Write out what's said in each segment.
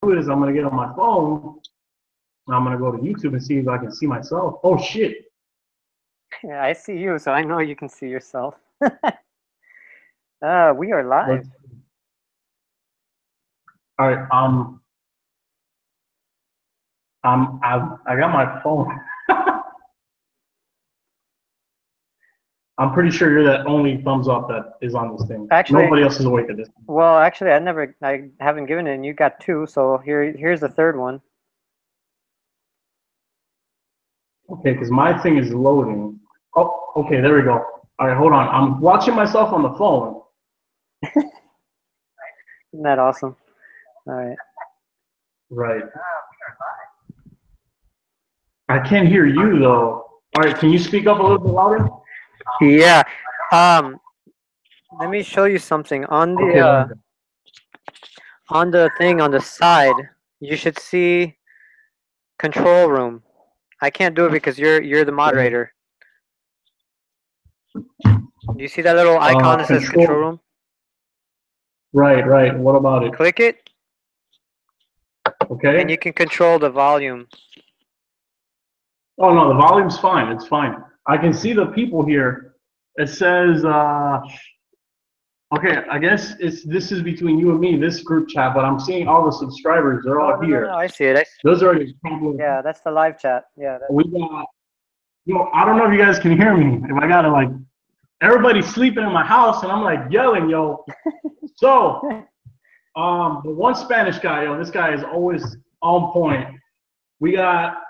do is I'm gonna get on my phone and I'm gonna go to YouTube and see if I can see myself. Oh shit! Yeah, I see you, so I know you can see yourself. We are live. All right. I got my phone. I'm pretty sure you're the only thumbs up that is on this thing. Actually, nobody else is awake at this point. Well, actually, I haven't given it, and you got 2, so here's the third one. Okay, because my thing is loading. Oh, okay, there we go. All right, hold on. I'm watching myself on the phone. Isn't that awesome? All right. Right. I can't hear you though. All right, can you speak up a little bit louder? Yeah. Let me show you something on the on the thing on the side. You should see control room. I can't do it because you're the moderator. Do you see that little icon that says control room? Right, right. What about it? Click it. Okay. And you can control the volume. Oh no, the volume's fine. It's fine. I can see the people here. It says, okay, I guess this is between you and me, this group chat, but I'm seeing all the subscribers. They're all here. No, I see it. Those are yeah, that's the live chat. Yeah. We got. I don't know if you guys can hear me. If I gotta like, everybody's sleeping in my house, and I'm like yelling, yo. So, the one Spanish guy, yo, this guy is always on point. We got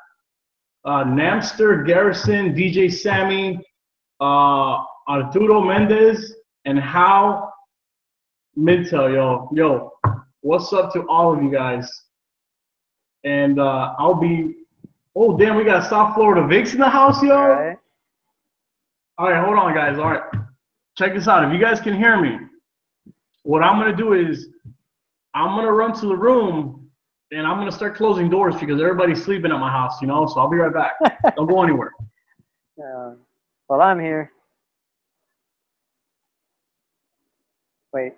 Namster, Garrison, DJ Sammy, Arturo Mendez, and How Mintel, yo, what's up to all of you guys? And I'll be. Oh damn, we got South Florida Vic's in the house, yo. All right, hold on, guys. All right, check this out. If you guys can hear me, what I'm gonna do is I'm gonna run to the room and I'm gonna start closing doors because everybody's sleeping at my house, you know. So I'll be right back. Don't go anywhere. Well, I'm here. Wait.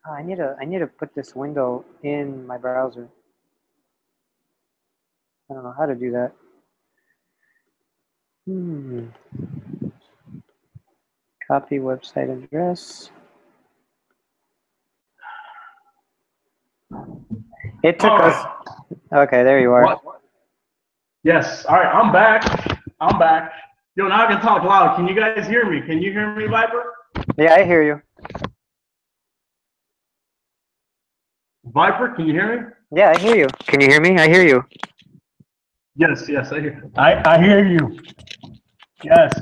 Oh, I need to put this window in my browser. I don't know how to do that. Copy website address. It took us. Okay, there you are. What? Yes. All right, I'm back. I'm back. Yo, now I can talk loud. Can you guys hear me? Can you hear me, Viper? Yeah, I hear you. Viper, can you hear me? Yeah, I hear you. Can you hear me? I hear you. Yes, yes, I hear. I hear you. Yes.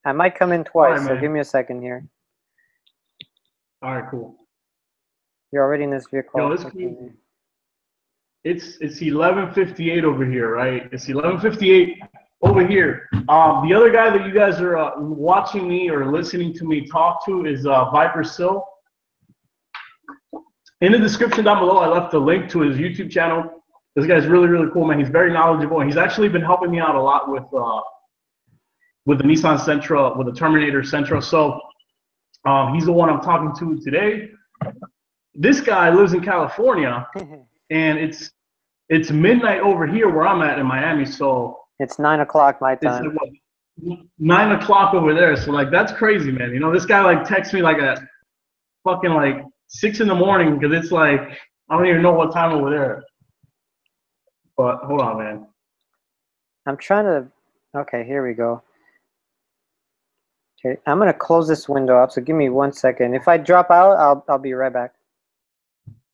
I might come in twice, right, so give me a second here. All right, cool. You're already in this vehicle. Yo, it's 11:58 over here, right? It's 11:58 over here. The other guy that you guys are watching me or listening to me talk to is VIPERSYL. In the description down below, I left a link to his YouTube channel. This guy's really, really cool, man. He's very knowledgeable, and he's actually been helping me out a lot with the Nissan Sentra, with the Terminator Sentra. So he's the one I'm talking to today. This guy lives in California, and it's midnight over here where I'm at in Miami. So it's 9 o'clock my time. It's like, what, 9 o'clock over there. So like that's crazy, man. You know, this guy like texts me like at fucking like 6 in the morning because it's like I don't even know what time over there. But hold on, man. I'm trying to. Okay, here we go. Okay, I'm gonna close this window up. So give me 1 second. If I drop out, I'll be right back.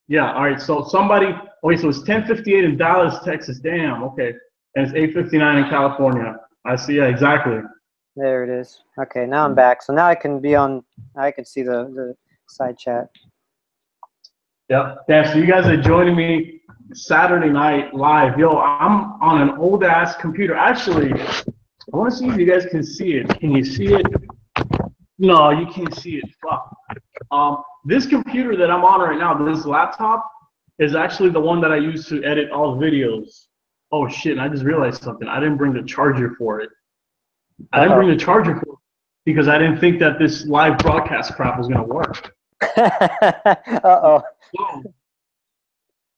Yeah. All right. So somebody. Okay. So it's 10:58 in Dallas, Texas. Damn. Okay. And it's 8:59 in California. I see. Yeah. Exactly. There it is. Okay. Now I'm back. So now I can be on. I can see the side chat. Yep. Yeah. So you guys are joining me Saturday night live. Yo, I'm on an old ass computer. Actually, I want to see if you guys can see it. Can you see it? No, you can't see it. Fuck. This computer that I'm on right now, this laptop, is actually the one that I use to edit all the videos. Oh shit! And I just realized something. I didn't bring the charger for it. I didn't bring the charger for it because I didn't think that this live broadcast crap was gonna work. Uh-oh.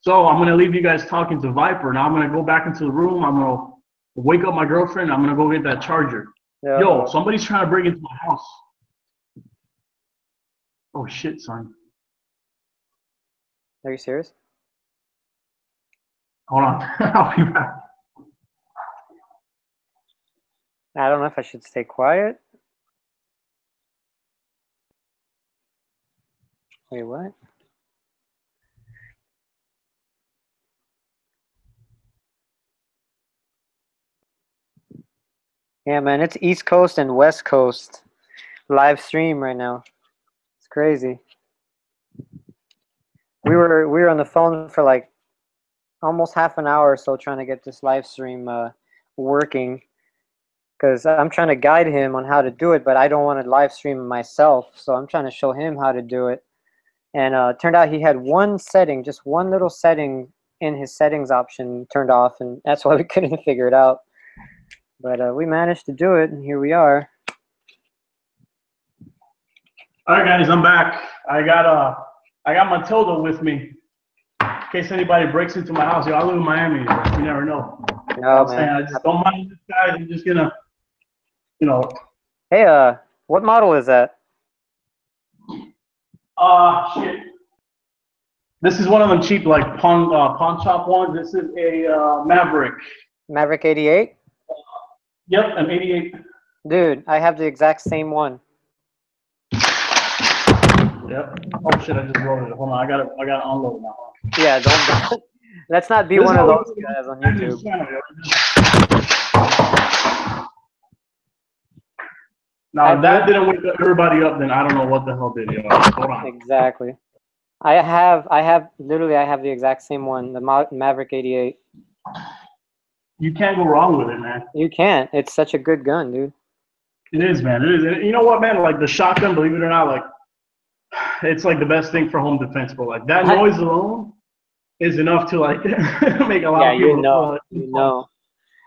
So I'm gonna leave you guys talking to Viper. Now I'm gonna go back into the room. I'm gonna wake up my girlfriend. I'm gonna go get that charger. Yeah. Yo, somebody's trying to break into my house. Oh shit, son. Are you serious? Hold on. I'll be back. I don't know if I should stay quiet. Wait, what? Yeah, man, it's East Coast and West Coast live stream right now. It's crazy. We were on the phone for like almost half an hour or so trying to get this live stream working, because I'm trying to guide him on how to do it, but I don't want to live stream myself, so I'm trying to show him how to do it. And it turned out he had one setting, just one little setting in his settings option turned off, and that's why we couldn't figure it out. But we managed to do it, and here we are. All right, guys, I'm back. I got Matilda with me in case anybody breaks into my house. Yo, I live in Miami. You never know. No, I'm man. saying, I just don't mind this guy. I'm just gonna, Hey, what model is that? Shit. This is one of them cheap like pawn shop ones. This is a Maverick. Maverick 88? Yep, an 88. Dude, I have the exact same one. Yep. Oh shit! I just loaded it. Hold on, I gotta unload now. Yeah, don't. Let's not be one of those guys on YouTube. Now, if that didn't wake everybody up, then I don't know what the hell did. Hold on. Exactly. I have the exact same one, the Maverick 88. You can't go wrong with it, man. You can't. It's such a good gun, dude. It is, man. It is. And you know what, man? Like the shotgun, believe it or not, like it's like the best thing for home defense, bro. Like that noise alone is enough to like make a lot of people.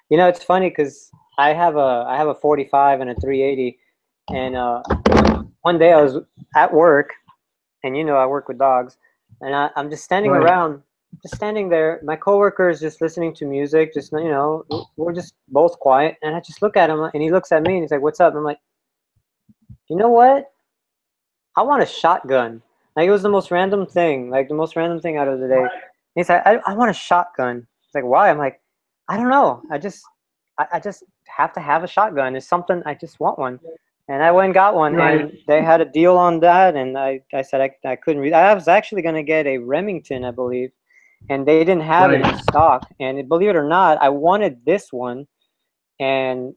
You know, it's funny because I have a 45 and a 380, and one day I was at work, and you know I work with dogs, and I'm just standing around, just standing there. My coworker is just listening to music, just we're just both quiet, and I just look at him, and he looks at me, and he's like, "What's up?" And I'm like, "You know what? I want a shotgun." Like it was the most random thing, out of the day. And he's like, I want a shotgun. It's like, why? I'm like, I don't know. I just have to have a shotgun. It's something, I just want one. And I went and got one, and they had a deal on that, and I said I couldn't read. I was actually going to get a Remington, I believe, and they didn't have it in stock. And believe it or not, I wanted this one, and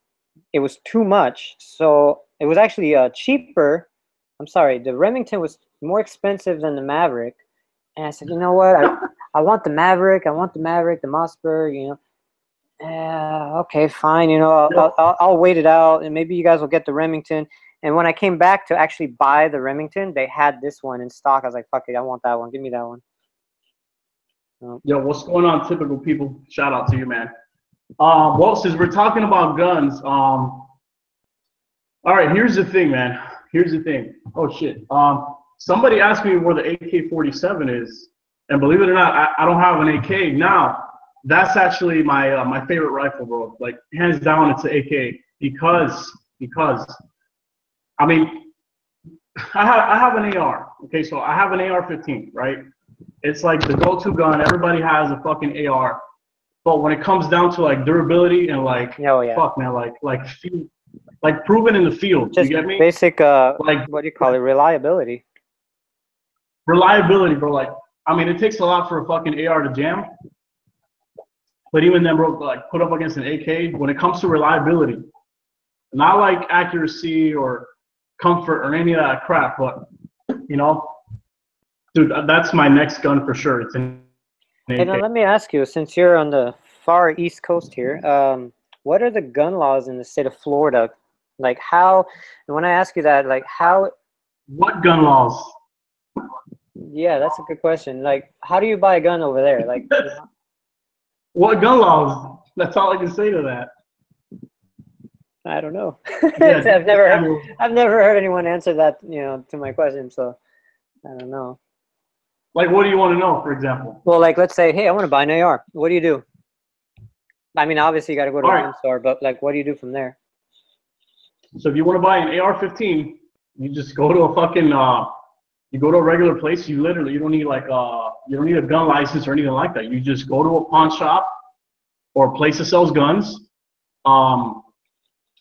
it was too much. So it was actually cheaper. I'm sorry, the Remington was more expensive than the Maverick. And I said, you know what? I want the Maverick. I want the Maverick, the Mossberg, okay, fine. I'll wait it out, and maybe you guys will get the Remington. And when I came back to actually buy the Remington, they had this one in stock. I was like, fuck it, I want that one. Give me that one. Yo, what's going on, typical people? Shout out to you, man. Well, since we're talking about guns, all right, here's the thing, man. Here's the thing. Oh shit. Somebody asked me where the AK-47 is, and believe it or not, I don't have an AK now. That's actually my favorite rifle, bro. Like hands down, it's the AK because I mean I have an AR. Okay, so I have an AR-15, right? It's like the go-to gun. Everybody has a fucking AR, but when it comes down to like durability and like fuck, man, like proven in the field. Just you get me? Basic like what do you call it? Reliability. Reliability, bro. Like I mean, it takes a lot for a fucking AR to jam. But even then, bro, like put up against an AK, when it comes to reliability, not like accuracy or comfort or any of that crap, but dude, that's my next gun for sure. It's an AK. Hey, now let me ask you, since you're on the far East Coast here, what are the gun laws in the state of Florida? Like how? And when I ask you that, like how? What gun laws? Yeah, that's a good question. Like, how do you buy a gun over there? Like. What gun laws? That's all I can say to that. I don't know. I've never heard anyone answer that, to my question. So I don't know. Like, what do you want to know, for example? Well, like, let's say, hey, I want to buy an AR. What do you do? I mean, obviously, you got to go to a gun store, but like, what do you do from there? So if you want to buy an AR-15, you just go to a fucking you go to a regular place. You don't need like you don't need a gun license or anything like that. You just go to a pawn shop or a place that sells guns.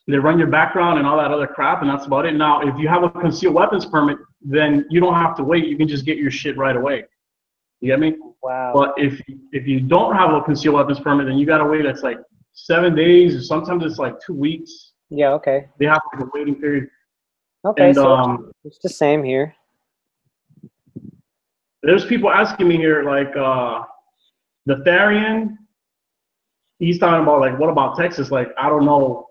They run your background and all that other crap, and that's about it. Now, if you have a concealed weapons permit, then you don't have to wait. You can just get your shit right away. You get me? Wow. But if you don't have a concealed weapons permit, then you gotta wait. That's like 7 days, or sometimes it's like 2 weeks. Yeah. Okay. They have like a waiting period. Okay. And so it's the same here. there's people asking me here, like the Therian. He's talking about like, what about Texas? Like, I don't know.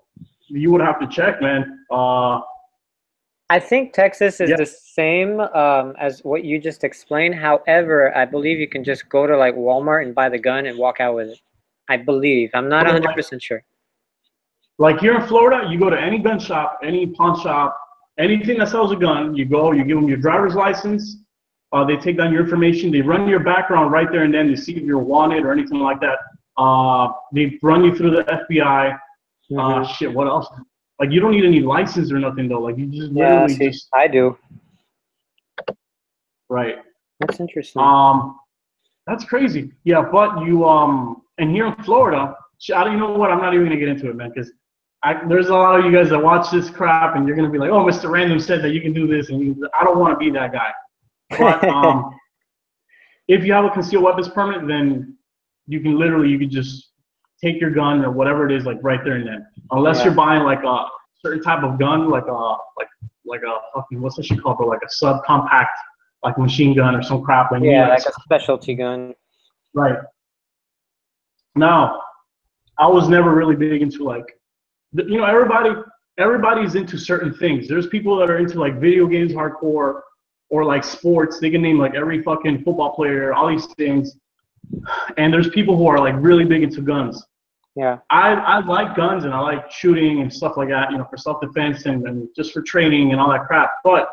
You would have to check, man. I think Texas is the same as what you just explained. However, I believe you can just go to like Walmart and buy the gun and walk out with it. I believe. I'm not 100% sure. Like here in Florida, you go to any gun shop, any pawn shop, anything that sells a gun, you go, you give them your driver's license, they take down your information, they run your background right there and then to see if you're wanted or anything like that. They run you through the FBI. Shit, what else? Like, you don't need any license or nothing, though. Like, you just literally just... I do. Right. That's interesting. That's crazy. Yeah, but you, and here in Florida, I don't, you know what? I'm not even going to get into it, man, because there's a lot of you guys that watch this crap, and you're going to be like, oh, Mr. Random said that you can do this, and I don't want to be that guy. But if you have a concealed weapons permit, then you can just take your gun or whatever it is, like right there and then. Unless you're buying like a certain type of gun, like a fucking, what's that shit called, bro? Like a subcompact, like machine gun or some crap. Like, like a specialty gun. Right. Now, I was never really big into like, you know, everybody's into certain things. There's people that are into like video games hardcore or like sports. They can name like every fucking football player, all these things. And there's people who are like really big into guns. Yeah. I like guns and I like shooting and stuff like that, you know, for self-defense and just for training and all that crap. But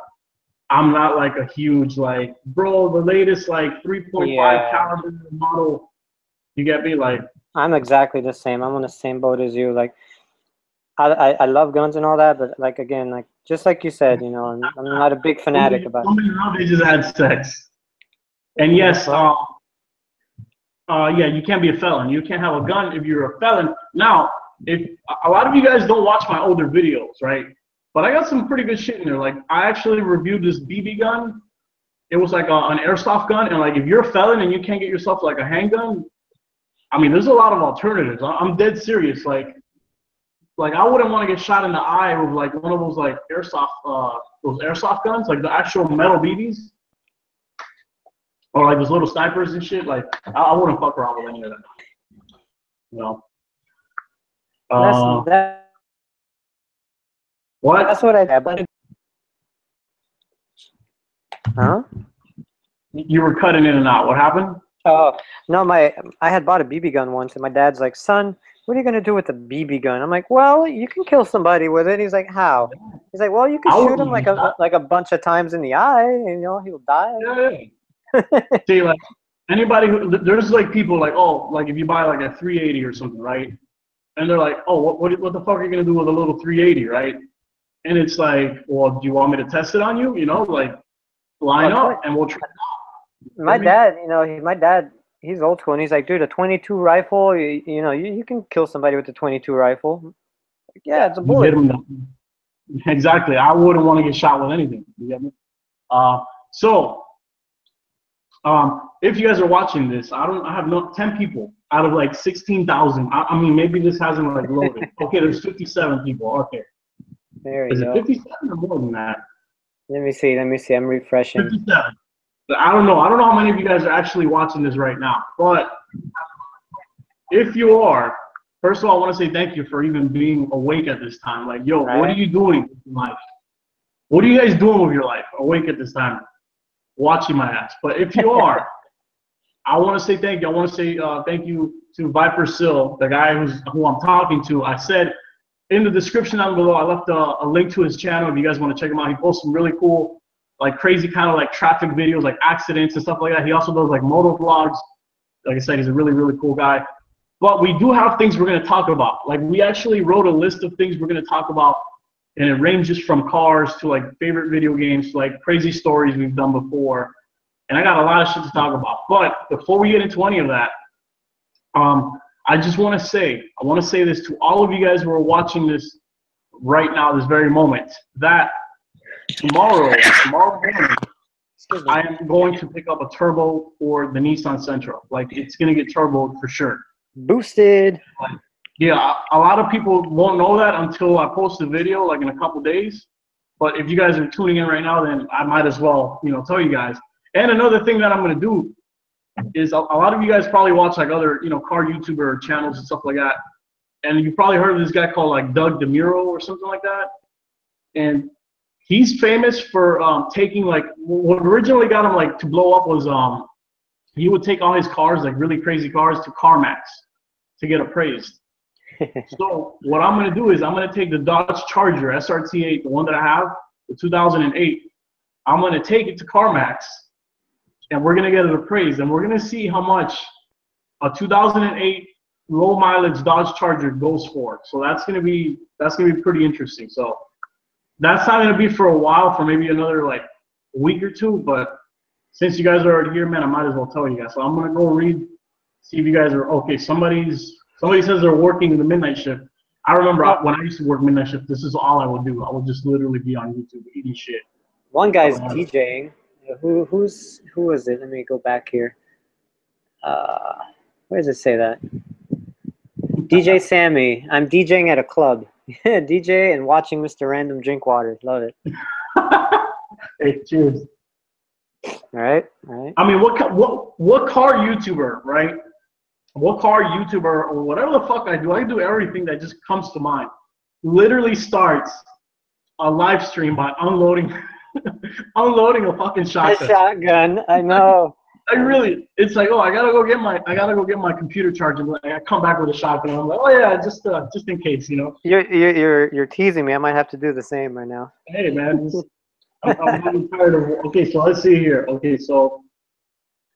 I'm not like a huge, like, bro, the latest like 3.5 caliber model. You get me? Like, I'm exactly the same. I'm on the same boat as you. Like, I love guns and all that, but like, again, like, just like you said, you know, I'm not a big fanatic about it. They just had sex. And yes, yeah, you can't be a felon. You can't have a gun if you're a felon. Now, if a lot of you guys don't watch my older videos, right? But I got some pretty good shit in there. Like, I actually reviewed this BB gun. It was like an airsoft gun, and like, if you're a felon and you can't get yourself like a handgun, I mean, there's a lot of alternatives. I'm dead serious. Like I wouldn't want to get shot in the eye with like one of those like those airsoft guns, like the actual metal BBs. Or like those little snipers and shit. Like, I wouldn't fuck around with any of that. You know? What? That's what I did. Huh? You were cutting in and out. What happened? Oh, no, I had bought a BB gun once, and my dad's like, son, what are you going to do with the BB gun? I'm like, well, you can kill somebody with it. He's like, how? He's like, well, you can shoot him like a bunch of times in the eye, and, you know, he'll die. Yeah. See, like, anybody who, there's like people like, oh, like if you buy like a 380 or something, right? And they're like, oh, what the fuck are you gonna do with a little 380, right? And it's like, well, do you want me to test it on you? You know, like, line up and we'll try it out. My dad, you know, he's old school, and he's like, dude, a 22 rifle, you know, you can kill somebody with a 22 rifle. Like, yeah, it's a bullet. Exactly. I wouldn't want to get shot with anything. You get me? So. If you guys are watching this, I have 10 people out of like 16,000. I mean, maybe this hasn't like loaded. Okay, there's 57 people. Okay. There you go. Is it 57 or more than that? Let me see. I'm refreshing. 57. But I don't know how many of you guys are actually watching this right now. But if you are, first of all, I want to say thank you for even being awake at this time. Like, yo, what are you doing with your life? What are you guys doing with your life? Awake at this time? Watching my ass. But if you are, I want to say thank you. I want to say thank you to VIPERSYL, the guy who I'm talking to. I said in the description down below, I left a link to his channel if you guys want to check him out. He posts some really cool like crazy kind of like traffic videos, like accidents and stuff like that. He also does like moto vlogs. Like I said, he's a really, really cool guy. But we do have things we're going to talk about. Like we actually wrote a list of things we're going to talk about, and it ranges from cars to like favorite video games to like crazy stories we've done before. And I got a lot of shit to talk about. But before we get into any of that, I just want to say this to all of you guys who are watching this right now, this very moment, that tomorrow morning, I am going to pick up a turbo for the Nissan Sentra. Like, it's going to get turboed for sure. Boosted. Yeah, a lot of people won't know that until I post the video, like in a couple days. But if you guys are tuning in right now, then I might as well, you know, tell you guys. And another thing that I'm going to do is a lot of you guys probably watch like other, you know, car YouTuber channels and stuff like that. And you've probably heard of this guy called like Doug DeMuro or something like that. And he's famous for taking like, what originally got him like to blow up was he would take all his cars, like really crazy cars, to CarMax to get appraised. So what I'm going to do is I'm going to take the Dodge Charger SRT8, the one that I have, the 2008. I'm going to take it to CarMax, and we're going to get it appraised, and we're going to see how much a 2008 low mileage Dodge Charger goes for. So that's going to be pretty interesting. So that's not going to be for a while, for maybe another like week or two. But since you guys are already here, man, I might as well tell you guys. So I'm going to go read, see if you guys are okay. Somebody says they're working the midnight shift. I remember when I used to work midnight shift, this is all I would do. I would just literally be on YouTube eating shit. One guy's DJing. Who was it? Let me go back here. Where does it say that? DJ Sammy. I'm DJing at a club. DJ and watching Mr. Random drink water. Love it. Hey, cheers. All right. I mean, what car YouTuber, right? What car YouTuber or whatever the fuck I do everything that just comes to mind. Literally starts a live stream by unloading a fucking shotgun. A shotgun, I know. It's like, oh, I gotta go get my computer charged, and I come back with a shotgun. I'm like, oh yeah, just in case, you know. You're teasing me. I might have to do the same right now. Hey man, I'm really tired of. Okay, so let's see here. Okay, so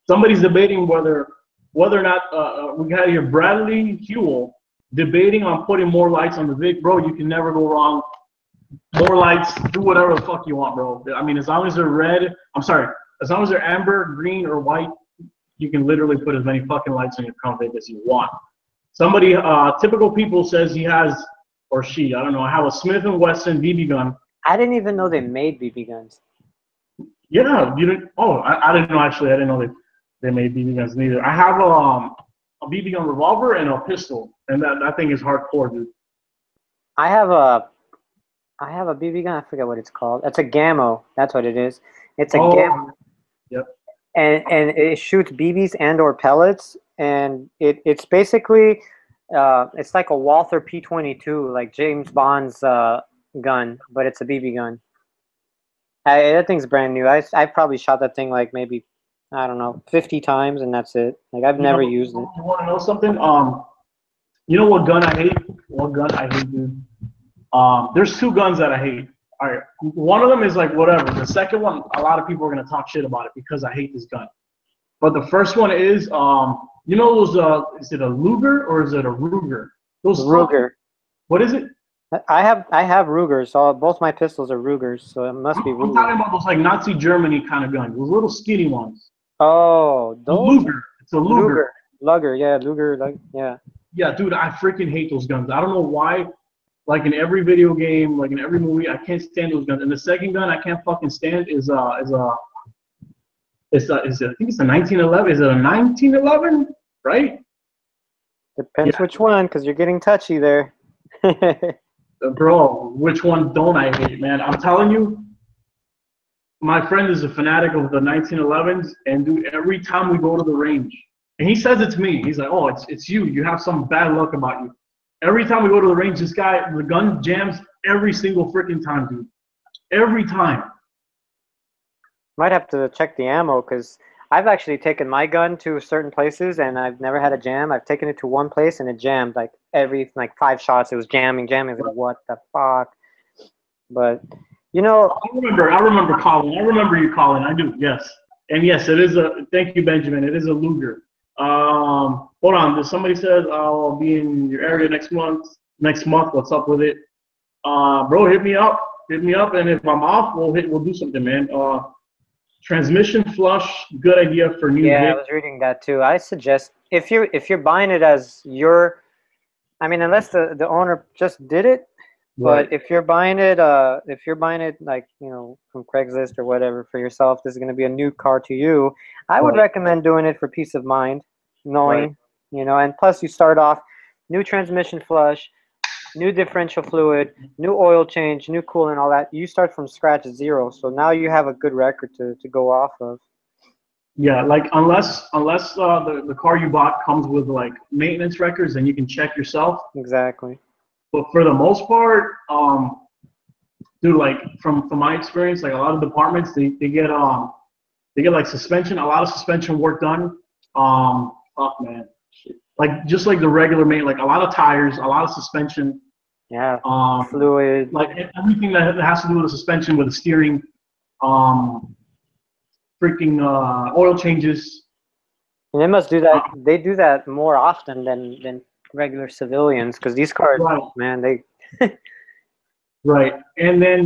somebody's debating whether or not we got here Bradley Hewell debating on putting more lights on the Vic. Bro, you can never go wrong. More lights, do whatever the fuck you want, bro. I mean, as long as they're red, as long as they're amber, green, or white, you can literally put as many fucking lights on your Crown Vic as you want. Somebody, Typical People says he has, or she, I don't know, I have a Smith & Wesson BB gun. I didn't even know they made BB guns. Yeah, you didn't, oh, I didn't know, actually, I didn't know they made BB guns neither. I have a BB gun revolver and a pistol, and that thing is hardcore, dude. I have a BB gun. I forget what it's called. It's a Gammo. That's what it is. It's a Gammo. Yep. And it shoots BBs and or pellets. And it's basically it's like a Walther P22, like James Bond's gun, but it's a BB gun. That thing's brand new. I probably shot that thing like maybe, I don't know, 50 times, and that's it. Like I've never used it. You want to know something? You know what gun I hate? What gun I hate, dude? There's two guns that I hate. All right, one of them is like whatever. The second one, a lot of people are gonna talk shit about it because I hate this gun. But the first one is, you know those? Is it a Luger or is it a Ruger? Those Ruger. What is it? I have Rugers. So both my pistols are Rugers. So it must be Ruger. I'm talking about those like Nazi Germany kind of guns, those little skinny ones. Oh, those. Luger. It's a Luger. Luger, yeah, Luger, like, yeah. Yeah, dude, I freaking hate those guns. I don't know why. Like in every video game, like in every movie, I can't stand those guns. And the second gun I can't fucking stand is I think it's a 1911. Is it a 1911? Right? Depends which one, because you're getting touchy there. Bro, which one don't I hate, man? I'm telling you, my friend is a fanatic of the 1911s, and dude, every time we go to the range, and he says it to me, he's like, oh, it's you. You have some bad luck about you. Every time we go to the range, this guy, the gun jams every single freaking time, dude. Every time. Might have to check the ammo, because I've actually taken my gun to certain places, and I've never had a jam. I've taken it to one place, and it jammed. Like, every, 5 shots, it was jamming. Like, what the fuck? But You know, I remember calling. I remember you calling. I do. Yes. And yes, it is a. Thank you, Benjamin. It is a Luger. Hold on. Somebody says I'll be in your area next month. Next month. What's up with it? Bro, hit me up. Hit me up. And if I'm off, we'll do something, man. Transmission flush. Good idea for new. yeah, I was reading that too. I suggest if you're buying it as your, I mean, unless the owner just did it. Right. But if you're buying it like, you know, from Craigslist or whatever for yourself, this is going to be a new car to you. I would recommend doing it for peace of mind, knowing, you know, and plus you start off new transmission flush, new differential fluid, new oil change, new coolant, all that. You start from scratch at zero. So now you have a good record to go off of. Yeah, like unless the car you bought comes with like maintenance records and you can check yourself. Exactly. But for the most part, dude, like from my experience, like a lot of departments, they get like suspension, a lot of suspension work done. Fuck man, like just like the regular main, like a lot of tires, a lot of suspension. Yeah. Fluid. Like everything that has to do with the suspension, with the steering, freaking oil changes. And they must do that. They do that more often than regular civilians, because these cars, man, they. Right, and then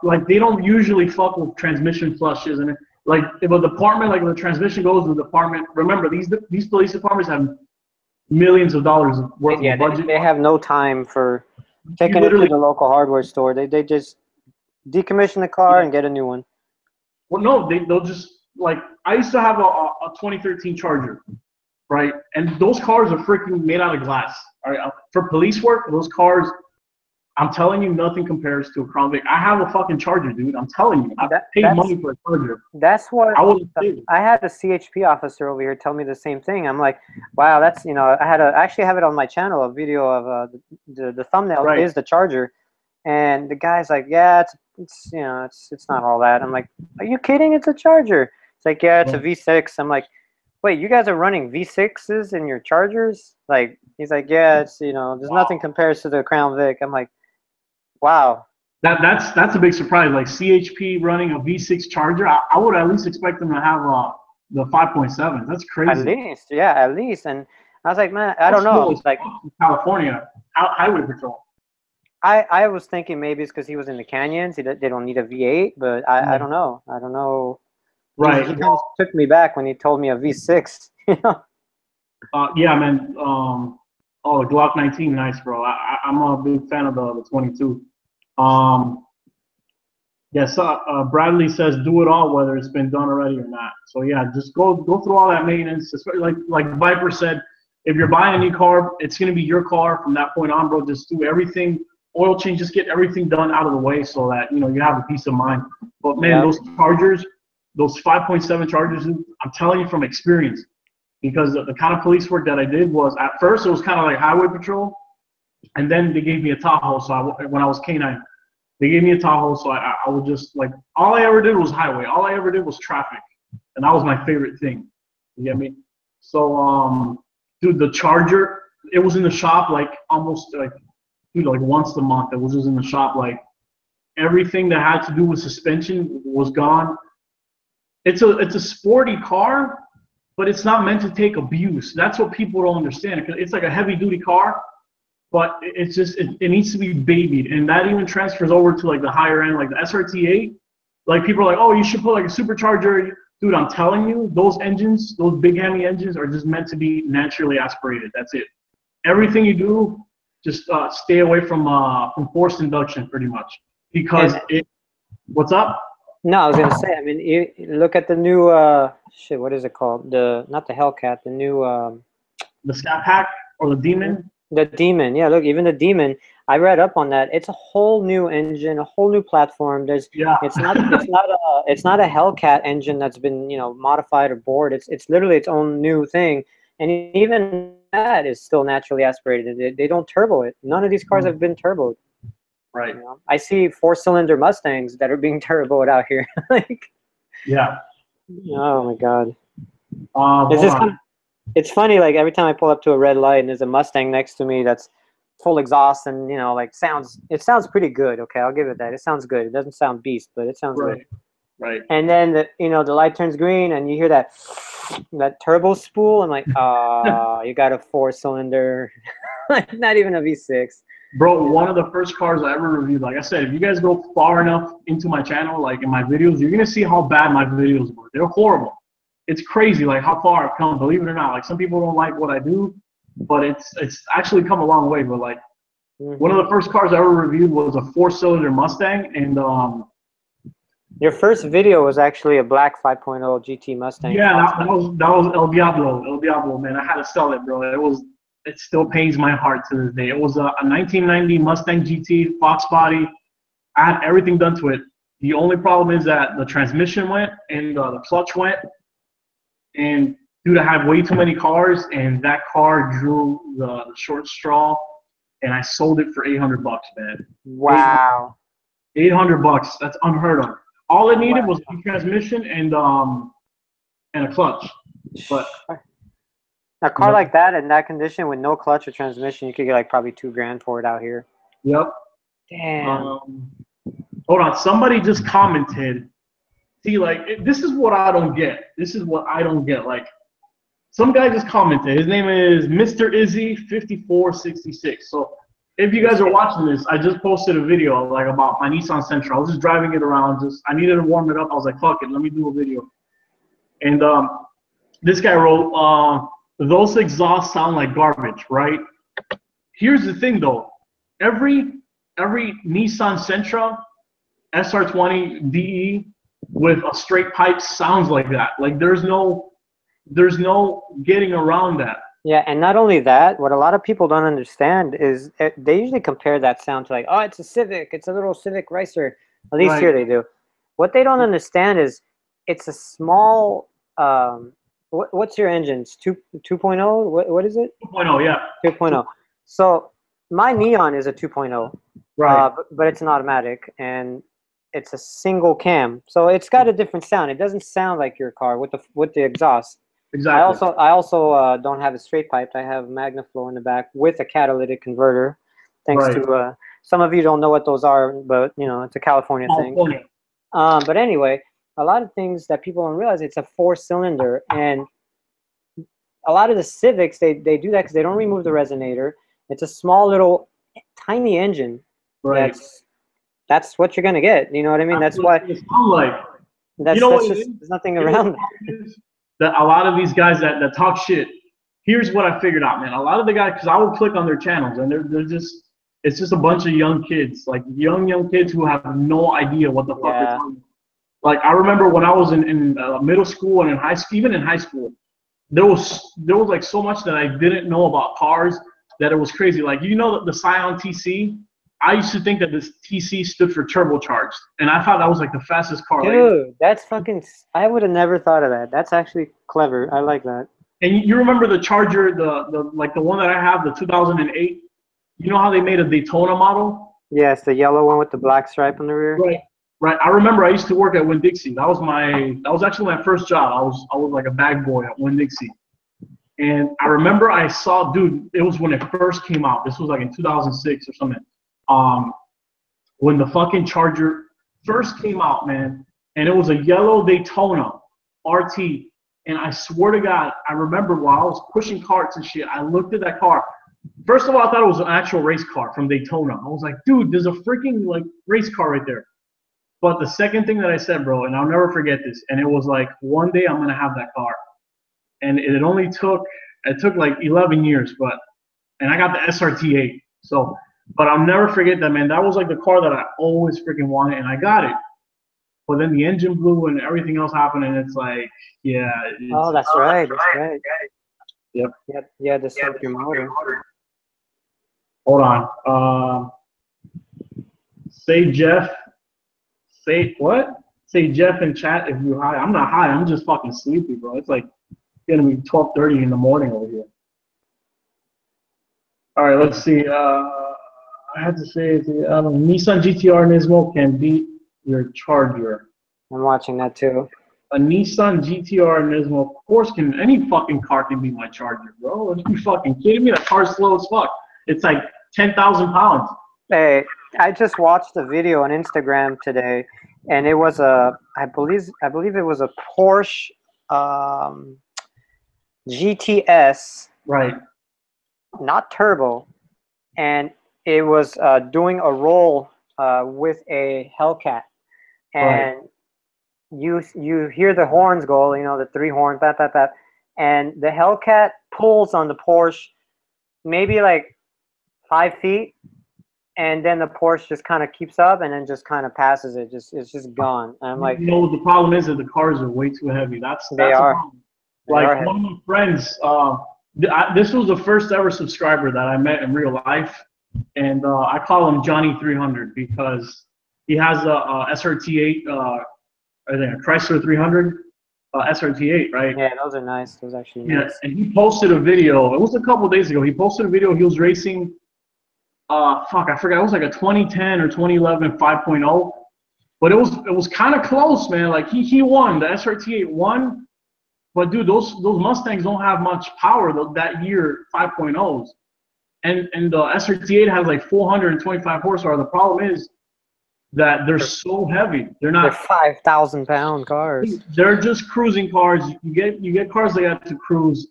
like they don't usually fuck with transmission flushes, and like if a department, like if the transmission goes to the department, remember these police departments have millions of dollars worth of budget. They have no time for taking it to the local hardware store. They just decommission the car and get a new one. Well, no, they'll just like I used to have a 2013 Charger, right, and those cars are freaking made out of glass. All right, for police work, those cars. I'm telling you, nothing compares to a Crown Vic. I have a fucking Charger, dude. I'm telling you. I paid money for a Charger. That's what I had a CHP officer over here tell me the same thing. I'm like, wow, that's, you know, I actually have it on my channel, a video of the thumbnail is the Charger. And the guy's like, yeah, it's you know, it's not all that. I'm like, are you kidding? It's a Charger. It's like, yeah, it's a V6. I'm like, wait, you guys are running V6s in your Chargers? Like, he's like, yeah, it's, you know, there's nothing compares to the Crown Vic. I'm like, wow. That's a big surprise. Like CHP running a V6 Charger, I would at least expect them to have the 5.7. That's crazy. At least, yeah, at least. And I was like, man, I don't know. It's like California highway patrol. I was thinking maybe it's because he was in the canyons. They don't need a V8, but I don't know. I don't know. Right. He kind of took me back when he told me a V6. You know? Yeah, man. Oh, the Glock 19, nice, bro. I'm a big fan of the 22. Yes, Bradley says do it all, whether it's been done already or not. So yeah, just go through all that maintenance. Especially like Viper said, if you're buying a new car, it's gonna be your car from that point on, bro. Just do everything, oil change, just get everything done out of the way so that you know you have a peace of mind. But man, those Chargers, those 5.7 Chargers, I'm telling you from experience. Because the kind of police work that I did was, at first it was kind of like highway patrol, and then they gave me a Tahoe. So when I was K9, they gave me a Tahoe. So I would just like, all I ever did was highway. All I ever did was traffic, and that was my favorite thing. You get me? So dude, the Charger, it was in the shop like almost like, dude, like once a month. It was just in the shop. Like everything that had to do with suspension was gone. It's a sporty car, but it's not meant to take abuse. That's what people don't understand. It's like a heavy-duty car, but it's just it needs to be babied, and that even transfers over to like the higher end, like the SRT8. Like people are like, oh, you should put like a supercharger. Dude, I'm telling you, those engines, those big Hemi engines, are just meant to be naturally aspirated. That's it. Everything you do, just stay away from forced induction, pretty much, because What's up? No, I was gonna say. I mean, you look at the new shit. What is it called? Not the Hellcat. The new the Scat Pack or the Demon. The Demon. Yeah, look, even the Demon. I read up on that. It's a whole new engine, a whole new platform. It's not a Hellcat engine that's been, you know, modified or bored. It's literally its own new thing, and even that is still naturally aspirated. They don't turbo it. None of these cars have been turboed. Right. You know? I see 4-cylinder Mustangs that are being turboed out here. Like, yeah. Oh my God. It's funny, like every time I pull up to a red light and there's a Mustang next to me that's full exhaust and, you know, like it sounds pretty good. Okay, I'll give it that. It sounds good. It doesn't sound beast, but it sounds good. Right. And then the light turns green and you hear that turbo spool. I'm like, you got a 4-cylinder, not even a V6. Bro, one of the first cars I ever reviewed, like I said, if you guys go far enough into my channel, like in my videos, you're gonna see how bad my videos were. They're horrible. It's crazy, like how far I've come, believe it or not. Like some people don't like what I do, but it's actually come a long way. But like one of the first cars I ever reviewed was a 4-cylinder Mustang, and your first video was actually a black 5.0 GT Mustang. Yeah, that was El Diablo, man. I had to sell it, bro. It still pains my heart to this day. It was a 1990 Mustang GT, Fox body. I had everything done to it. The only problem is that the transmission went and the clutch went. And dude, I had way too many cars, and that car drew the short straw, and I sold it for $800, man. Wow. $800. That's unheard of. All it needed was a transmission and a clutch. But a car like that in that condition with no clutch or transmission, you could get like probably $2,000 for it out here. Yep. Damn. Hold on. Somebody just commented. See, like, this is what I don't get. This is what I don't get. Like, some guy just commented. His name is Mr. Izzy5466. So if you guys are watching this, I just posted a video like about my Nissan Sentra. I was just driving it around. I needed to warm it up. I was like, fuck it, let me do a video. And this guy wrote, those exhausts sound like garbage, right? Here's the thing though. Every Nissan Sentra SR20 DE with a straight pipe sounds like that. Like there's no getting around that. Yeah, and not only that, what a lot of people don't understand is they usually compare that sound to like, oh, it's a Civic, it's a little Civic racer. At least here they do. What they don't understand is it's a small. What's your engines? 2.0? What is it? 2.0, yeah. 2.0. So my Neon is a 2.0, right? But it's an automatic and it's a single cam, so it's got a different sound. It doesn't sound like your car with the exhaust. Exactly. I also don't have a straight pipe. I have MagnaFlow in the back with a catalytic converter. Thanks to some of you don't know what those are, but you know it's a California thing. But anyway, a lot of things that people don't realize, it's a 4-cylinder, and a lot of the Civics they do that because they don't remove the resonator. It's a small little tiny engine. Right. That's what you're gonna get. You know what I mean? That's why. There's nothing around that. That a lot of these guys that talk shit. Here's what I figured out, man. A lot of the guys, because I would click on their channels, and it's just a bunch of young kids, like young kids who have no idea what the fuck they're talking about. Like I remember when I was in middle school and in high school, even in high school, there was like so much that I didn't know about cars that it was crazy. Like the Scion TC. I used to think that this TC stood for turbocharged, and I thought that was like the fastest car. Dude, that's fucking. I would have never thought of that. That's actually clever. I like that. And you remember the Charger, the one that I have, the 2008. You know how they made a Daytona model? Yes, the yellow one with the black stripe on the rear. Right. I remember I used to work at Winn-Dixie. That was actually my first job. I was like a bag boy at Winn-Dixie. And I remember I saw, dude, it was when it first came out. This was like in 2006 or something. When the fucking Charger first came out, man, and it was a yellow Daytona RT, and I swear to God, I remember while I was pushing carts and shit, I looked at that car. First of all, I thought it was an actual race car from Daytona. I was like, dude, there's a freaking like race car right there. But the second thing that I said, bro, and I'll never forget this, and it was like, one day I'm gonna have that car. And it took like 11 years, and I got the SRT8. So, but I'll never forget that, man. That was like the car that I always freaking wanted, and I got it. But then the engine blew and everything else happened, and it's like, yeah. That's right. Yep. Yeah, the your motor. Hold on. Say Jeff. Say what? Say Jeff in chat if you're high. I'm not high. I'm just fucking sleepy, bro. It's like gonna be 12:30 in the morning over here. All right, let's see. I had to say, Nissan GTR Nismo can beat your Charger. I'm watching that too. A Nissan GTR Nismo, of course, any fucking car can beat my Charger, bro. Are you fucking kidding me? That car's slow as fuck. It's like 10,000 pounds. Hey, I just watched a video on Instagram today, and it was I believe it was a Porsche GTS, Right. not turbo, and it was doing a roll with a Hellcat, and you hear the horns go, you know, the 3 horns, that, and the Hellcat pulls on the Porsche maybe like 5 feet, and then the Porsche just kind of keeps up and then just kind of passes it. It's just gone. And I'm like, you know, the problem is that the cars are way too heavy. That's they a are. problem. They Like are one of my friends, this was the first ever subscriber that I met in real life, and I call him Johnny 300 because he has a SRT8, I think a Chrysler 300 SRT8, right? Yeah, those are nice. Those are actually Yeah, nice. and he posted a video. It was a couple days ago. He posted a video. He was racing. Fuck, I forgot. It was like a 2010 or 2011 5.0, but it was kind of close, man. Like he won. The SRT8 won, but dude, those Mustangs don't have much power that year 5.0s, and the SRT8 has like 425 horsepower. The problem is that they're so heavy. They're They're not. 5,000-pound cars. They're just cruising cars. You get cars like that to cruise,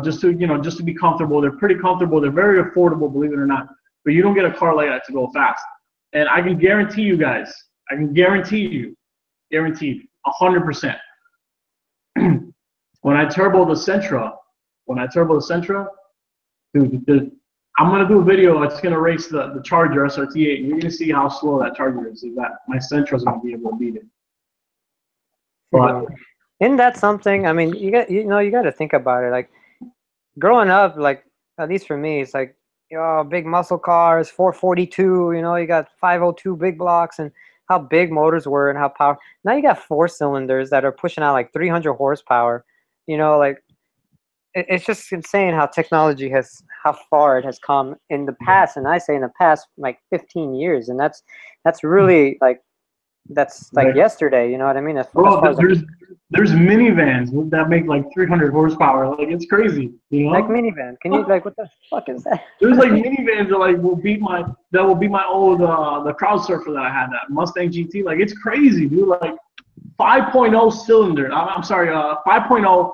just to be comfortable. They're pretty comfortable. They're very affordable, believe it or not. But you don't get a car like that to go fast. And I can guarantee you guys, guaranteed, 100%. When I turbo the Sentra, dude, I'm gonna do a video. It's gonna race the Charger SRT8, and you're gonna see how slow that Charger is. That my Sentra's gonna be able to beat it. But isn't that something? I mean, you got to think about it. Like growing up, like at least for me, it's like, big muscle cars, 442. You got 502 big blocks, and how big motors were and how power. Now you got 4-cylinders that are pushing out like 300 horsepower. Like it's just insane how how far it has come in the past. And I say in the past like 15 years, and that's really like. That's like right. Yesterday, you know what I mean? Bro, there's minivans that make like 300 horsepower. Like it's crazy, Like minivan. Can you what the fuck is that? There's like minivans that like will beat my old the crowd surfer that I had, that Mustang GT. Like it's crazy, dude. Like 5.0 cylinder. I'm sorry, 5.0.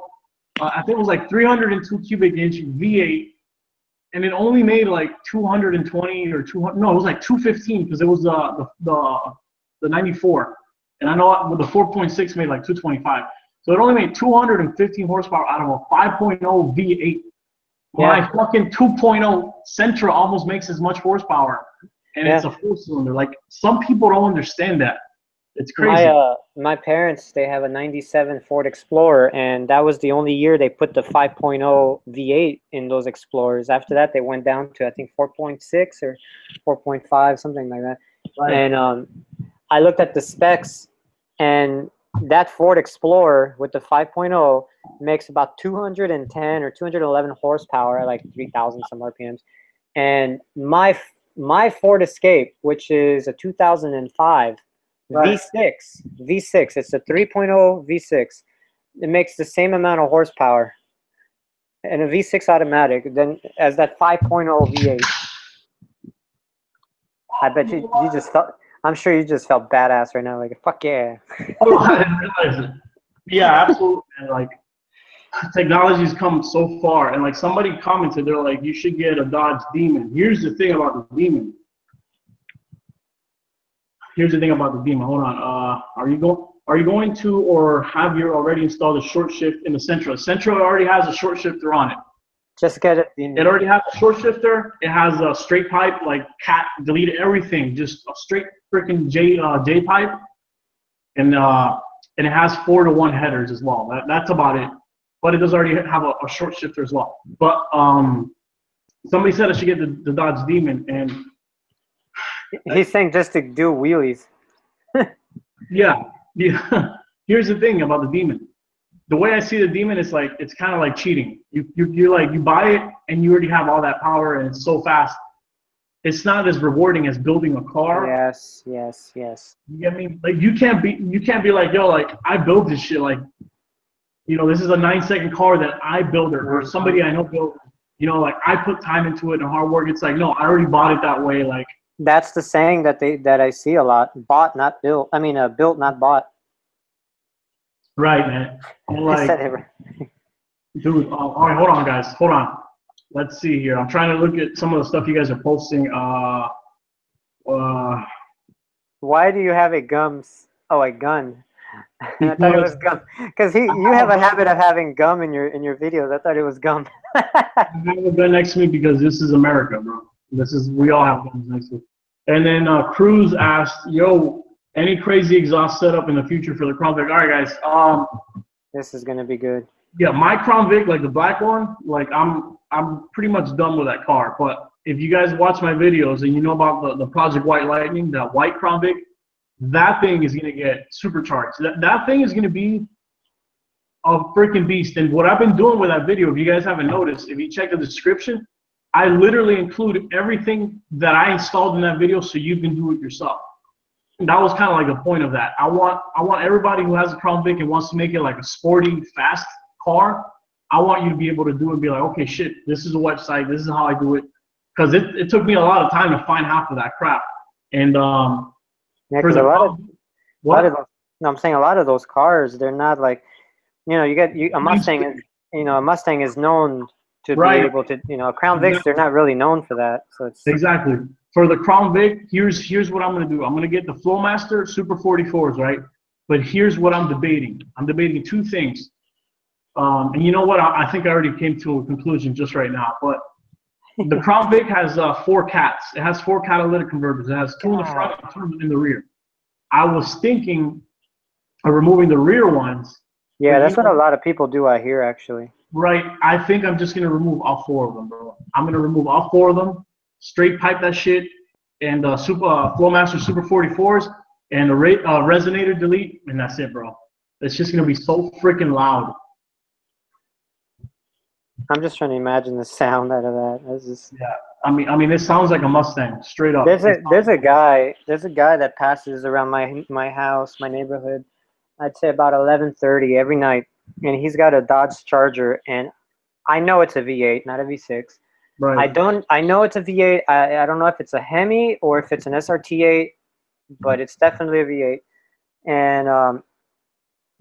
I think it was like 302 cubic inch V8, and it only made like 220 or 200. No, it was like 215 because it was the 94, and I know with the 4.6 made like 225. So it only made 215 horsepower out of a 5.0 V8. My fucking 2.0 Sentra almost makes as much horsepower, and it's a 4-cylinder. Like some people don't understand that. It's crazy. My parents, they have a 97 Ford Explorer, and that was the only year they put the 5.0 V8 in those Explorers. After that, they went down to I think 4.6 or 4.5, something like that. Right. And I looked at the specs, and that Ford Explorer with the 5.0 makes about 210 or 211 horsepower at like 3,000 some RPMs. And my Ford Escape, which is a 2005 V6, it's a 3.0 V6. It makes the same amount of horsepower and a V6 automatic than as that 5.0 V8. I bet you just felt. I'm sure you just felt badass right now, like fuck yeah. Oh, I didn't realize it. Yeah, absolutely. And like technology's come so far, and like somebody commented, they're like, you should get a Dodge Demon. Here's the thing about the Demon. Hold on. Are you going to, or have you already installed a short shift in the Sentra? Sentra already has a short shifter on it. Just get it. It already has a short shifter. It has a straight pipe, like cat deleted everything, just a straight freaking J pipe, and it has 4-to-1 headers as well. That's about it. But it does already have a short shifter as well. But somebody said I should get the Dodge Demon, and he's saying just to do wheelies. yeah. Here's the thing about the Demon. The way I see the Demon is like, it's kind of like cheating. You buy it and you already have all that power and it's so fast. It's not as rewarding as building a car. Yes. You get me? Like you can't be like, yo, like I built this shit. Like, this is a 9-second car that I built, or somebody I know built. you know, like I put time into it and hard work. It's like, no, I already bought it that way. Like That's the saying that I see a lot. Bought, not built. I mean, built, not bought. right, man. And I like, said it right. dude, all right, hold on, guys, hold on. Let's see here. I'm trying to look at some of the stuff you guys are posting. Why do you have a gums? Oh, a gun. I thought it was Because gum. Because you have a habit of having gum in your videos. I thought it was gum. I have a gun next to me because this is America, bro. We all have guns next to us. And then Cruz asked, "Yo, any crazy exhaust setup in the future for the Crown Vic?" All right, guys. This is gonna be good. Yeah, my Crown Vic, like the black one, like I'm pretty much done with that car. But if you guys watch my videos and you know about the Project White Lightning, that white Crown Vic, that thing is gonna get supercharged. That thing is gonna be a freaking beast. And what I've been doing with that video, if you guys haven't noticed, if you check the description, I literally include everything that I installed in that video so you can do it yourself. And that was kind of like the point of that. I want everybody who has a Crown Vic and wants to make it like a sporty, fast car, I want you to be able to do it and be like, okay, shit, this is a website, this is how I do it. Because it took me a lot of time to find half of that crap. And Yeah, for because the I'm saying a lot of those cars, they're not like, you know, a Mustang is, you know, a Mustang is known to be able to, you know, a Crown Vics, they're not really known for that. So it's exactly. For the Crown Vic, here's what I'm gonna do. I'm gonna get the Flowmaster Super 44s, right? But here's what I'm debating. I'm debating two things. And you know what? I think I already came to a conclusion just right now. But the Crown Vic has 4 cats. It has 4 catalytic converters. It has 2 in the front and 2 in the rear. I was thinking of removing the rear ones. Yeah, that's what a lot of people do, I hear, actually. Right. I think I'm just going to remove all 4 of them, bro. I'm going to remove all 4 of them, straight pipe that shit, and Flowmaster Super 44s, and a resonator delete, and that's it, bro. It's just going to be so freaking loud. I'm just trying to imagine the sound out of that. That's just... Yeah. I mean, it sounds like a Mustang, straight up. There's a guy that passes around my house, my neighborhood. I'd say about 11:30 every night, and he's got a Dodge Charger, and I know it's a V8, not a V6. Right. I know it's a V8. I don't know if it's a Hemi or if it's an SRT8, but it's definitely a V8. And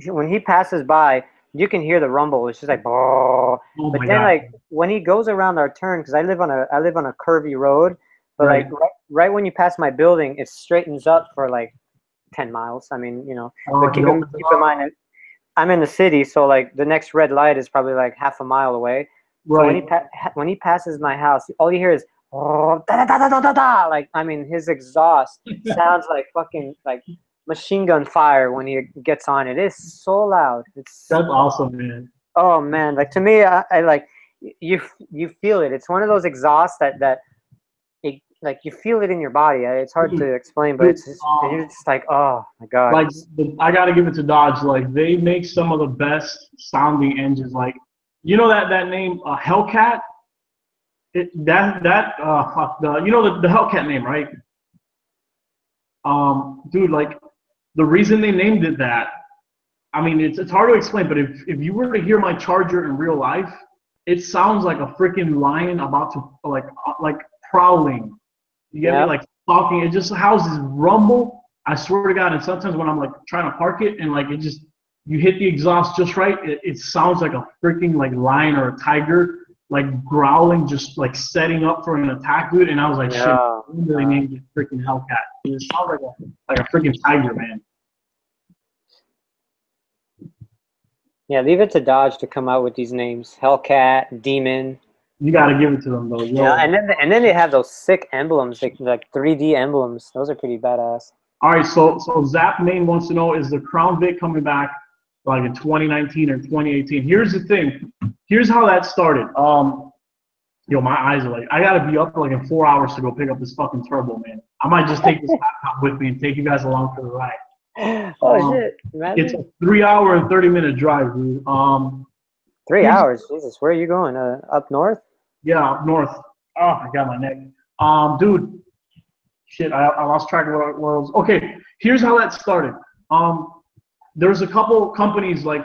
when he passes by, you can hear the rumble. It's just like, oh. But then, like, when he goes around our turn, because I live on a curvy road, but like right when you pass my building, it straightens up for like 10 miles. I mean, you know, but keep in mind, I'm in the city, so like the next red light is probably like half a mile away. Right. So when he passes my house, all you hear is, oh, da, da, da, da, da, da. Like, I mean, his exhaust sounds like fucking like machine gun fire when he gets on. It is so loud. That's awesome, man. Oh man, like to me, I like you feel it. It's one of those exhausts that like you feel it in your body. It's hard to explain, but it's you're just like, oh my god. Like I gotta give it to Dodge. Like they make some of the best sounding engines. Like you know that name Hellcat. You know the Hellcat name, right? Dude, like the reason they named it that. I mean, it's hard to explain, but if you were to hear my Charger in real life, it sounds like a freaking lion about to like prowling. You get me? Like talking. It just has this rumble. I swear to God. And sometimes when I'm like trying to park it and like it just you hit the exhaust just right, it sounds like a freaking like lion or a tiger like growling, just like setting up for an attack, dude. And I was like, shit, I really named it freaking Hellcat. It sounds like a freaking tiger, man. Yeah, leave it to Dodge to come out with these names. Hellcat, Demon. You gotta give it to them though. Yeah, and then they have those sick emblems, like 3D emblems. Those are pretty badass. All right, so Zap Main wants to know, is the Crown Vic coming back like in 2019 or 2018? Here's the thing. Here's how that started. Yo, my eyes are like, I gotta be up like in 4 hours to go pick up this fucking turbo, man. I might just take this laptop with me and take you guys along for the ride. Oh shit! Imagine. It's a 3 hour and 30-minute drive, dude. 3 hours, Jesus. Where are you going? Up north? Yeah, up north. Oh, I got my neck. Dude, shit, I lost track of where I was. Okay, here's how that started. There's a couple companies like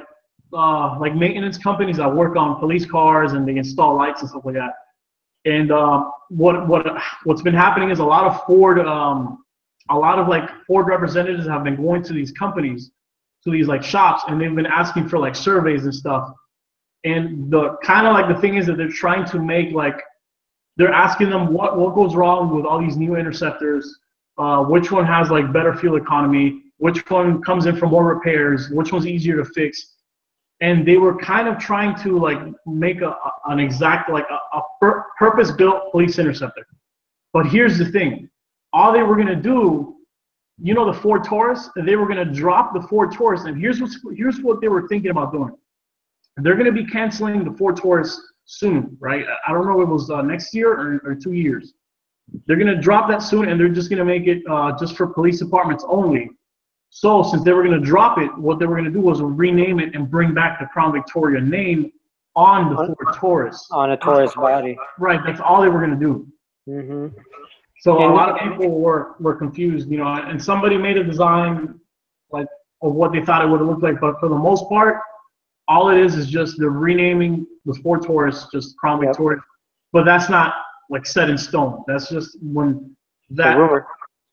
like maintenance companies that work on police cars and they install lights and stuff like that. And what's been happening is a lot of like Ford representatives have been going to these companies, to these like shops, and they've been asking for like surveys and stuff. And the kind of like the thing is that they're trying to make like, they're asking them what goes wrong with all these new interceptors, which one has like better fuel economy, which one comes in for more repairs, which one's easier to fix. And they were kind of trying to like make an exact like a purpose-built police interceptor. But here's the thing: all they were gonna do, you know, the Ford Taurus, they were gonna drop the Ford Taurus, and here's what they were thinking about doing. They're gonna be canceling the Ford Taurus soon, right? I don't know if it was next year or 2 years. They're gonna drop that soon, and they're just gonna make it just for police departments only. So since they were going to drop it, what they were going to do was rename it and bring back the Crown Victoria name on the Ford Taurus. On a Taurus body. Right, that's all they were going to do. Mm-hmm. So a lot of people were confused, you know, and somebody made a design like of what they thought it would have looked like, but for the most part, all it is just they're renaming the Ford Taurus just Crown Victoria, but that's not like set in stone. That's just when that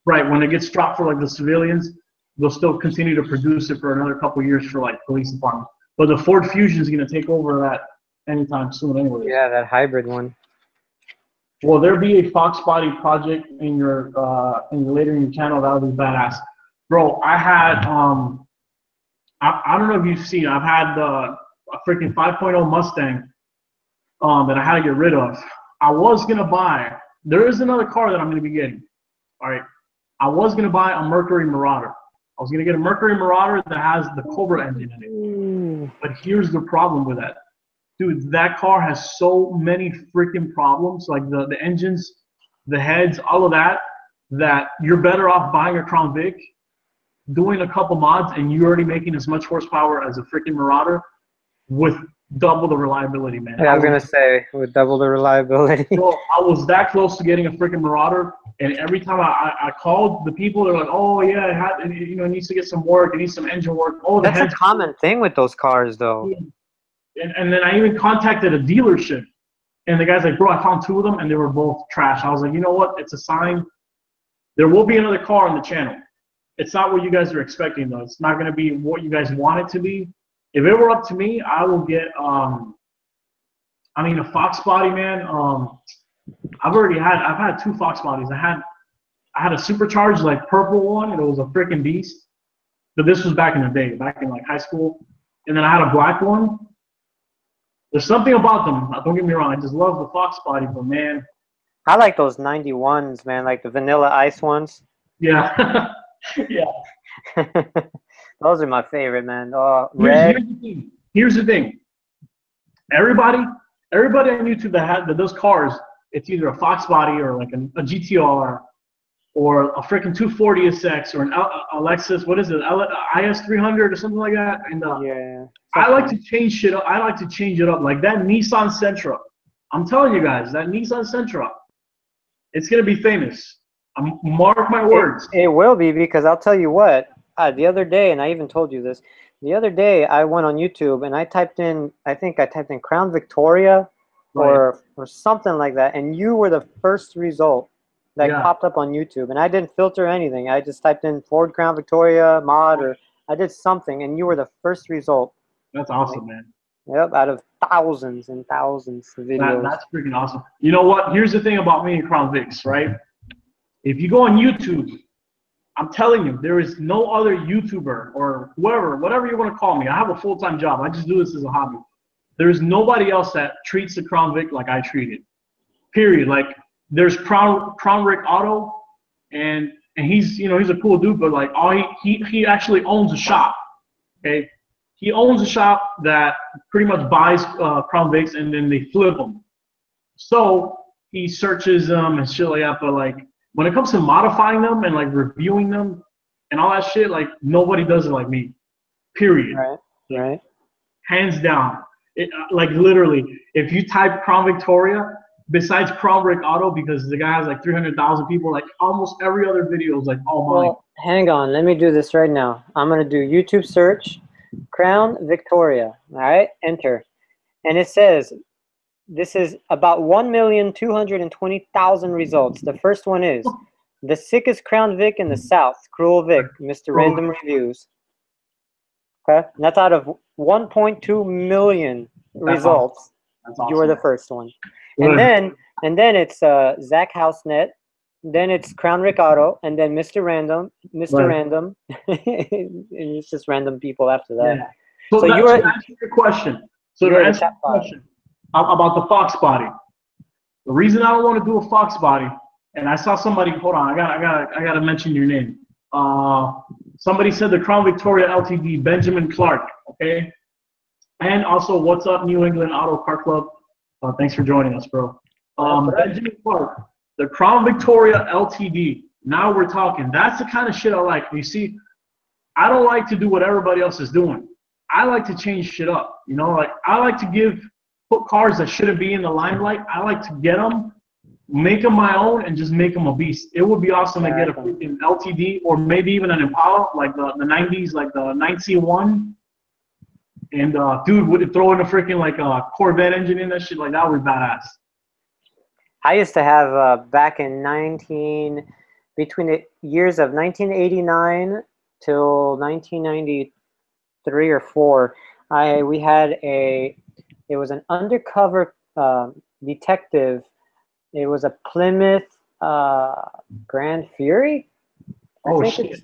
right when it gets dropped for like the civilians. They'll still continue to produce it for another couple of years for like police departments. But the Ford Fusion is going to take over that anytime soon anyway. Yeah, that hybrid one. Will there be a Fox body project in your later in your channel? That would be badass. Bro, I had I don't know if you've seen, I've had a freaking 5.0 Mustang that I had to get rid of. I was going to buy, there is another car that I'm going to be getting. All right. I was going to buy a Mercury Marauder. I was going to get a Mercury Marauder that has the Cobra engine in it. But here's the problem with that. Dude, that car has so many freaking problems, like the engines, the heads, all of that, that you're better off buying a Crown Vic, doing a couple mods, and you're already making as much horsepower as a freaking Marauder with double the reliability, man. Yeah, I was going to say, with double the reliability. Bro, I was that close to getting a freaking Marauder. And every time I called the people, they're like, "Oh yeah, it needs to get some work. It needs some engine work." Oh, that's a common thing with those cars, though. And then I even contacted a dealership, and the guy's like, "Bro, I found 2 of them, and they were both trash." I was like, "You know what? It's a sign. There will be another car on the channel. It's not what you guys are expecting, though. It's not going to be what you guys want it to be. If it were up to me, I will get a Fox body, man. I've had 2 Fox bodies. I had a supercharged like purple one, and it was a freaking beast. But this was back in the day, back in like high school. And then I had a black one. There's something about them. Don't get me wrong. I just love the Fox body, but man, I like those 91s, man, like the Vanilla Ice ones. Yeah, yeah. Those are my favorite, man. Oh, red. Here's the thing. Everybody on YouTube that does cars, it's either a Fox body or like a GTR or a freaking 240 SX or an Lexus, what is it, IS 300 or something like that. And yeah, I like to change shit up. I like to change it up. Like that Nissan Sentra. I'm telling you guys, that Nissan Sentra, it's gonna be famous. Mark my words. It will be, because I'll tell you what. The other day, and I even told you this. The other day, I went on YouTube and I typed in. I think I typed in Crown Victoria. Or something like that, and you were the first result that popped up on YouTube, and I didn't filter anything. I just typed in Ford Crown Victoria mod, or I did something, and you were the first result. That's awesome, man. Yep, out of thousands and thousands of videos. That's freaking awesome. You know what? Here's the thing about me and Crown Vics, right? If you go on YouTube, I'm telling you, there is no other YouTuber or whoever, whatever you want to call me. I have a full-time job. I just do this as a hobby. There's nobody else that treats the Crown Vic like I treat it. Period. Like there's Crown Vic Auto, and he's he's a cool dude, but like he actually owns a shop. Okay, he owns a shop that pretty much buys Crown Vics and then they flip them. So he searches them and shit like that. But like when it comes to modifying them and like reviewing them and all that shit, like nobody does it like me. Period. Right. Hands down. Like literally, if you type Crown Victoria, besides Crown Vic Auto, because the guy has like 300,000 people, like almost every other video is like all mine. Well, hang on, let me do this right now. I'm gonna do YouTube search, Crown Victoria. All right, enter. And it says, this is about 1,220,000 results. The first one is, the sickest Crown Vic in the South, Cruel Vic, Mr. Random Reviews. Okay, and that's out of 1.2 million results. Awesome. That's awesome. You were the first one. Good. And then it's Zach Housenet. Then it's Crown Rick Auto, and then Mr. Random, Mr. Random. And it's just random people after that. Yeah. So you were, to answer your question. So to answer your question about the Fox body. The reason I don't want to do a Fox body, and I saw somebody. Hold on, I gotta mention your name. Somebody said the Crown Victoria LTD, Benjamin Clark. Okay. And also, what's up, New England Auto Car Club? Thanks for joining us, bro. Benjamin Clark. The Crown Victoria LTD. Now we're talking. That's the kind of shit I like. You see, I don't like to do what everybody else is doing. I like to change shit up. You know, like I like to put cars that shouldn't be in the limelight. I like to get them, make them my own, and just make them a beast. It would be awesome to get a freaking LTD or maybe even an Impala, like the 90s, like the 9C1. And dude, would it throw in a freaking like a Corvette engine in that shit? Like that would be badass. I used to have back in between the years of 1989 till 1993 or 4, we had it was an undercover detective. It was a Plymouth Grand Fury. Oh shit!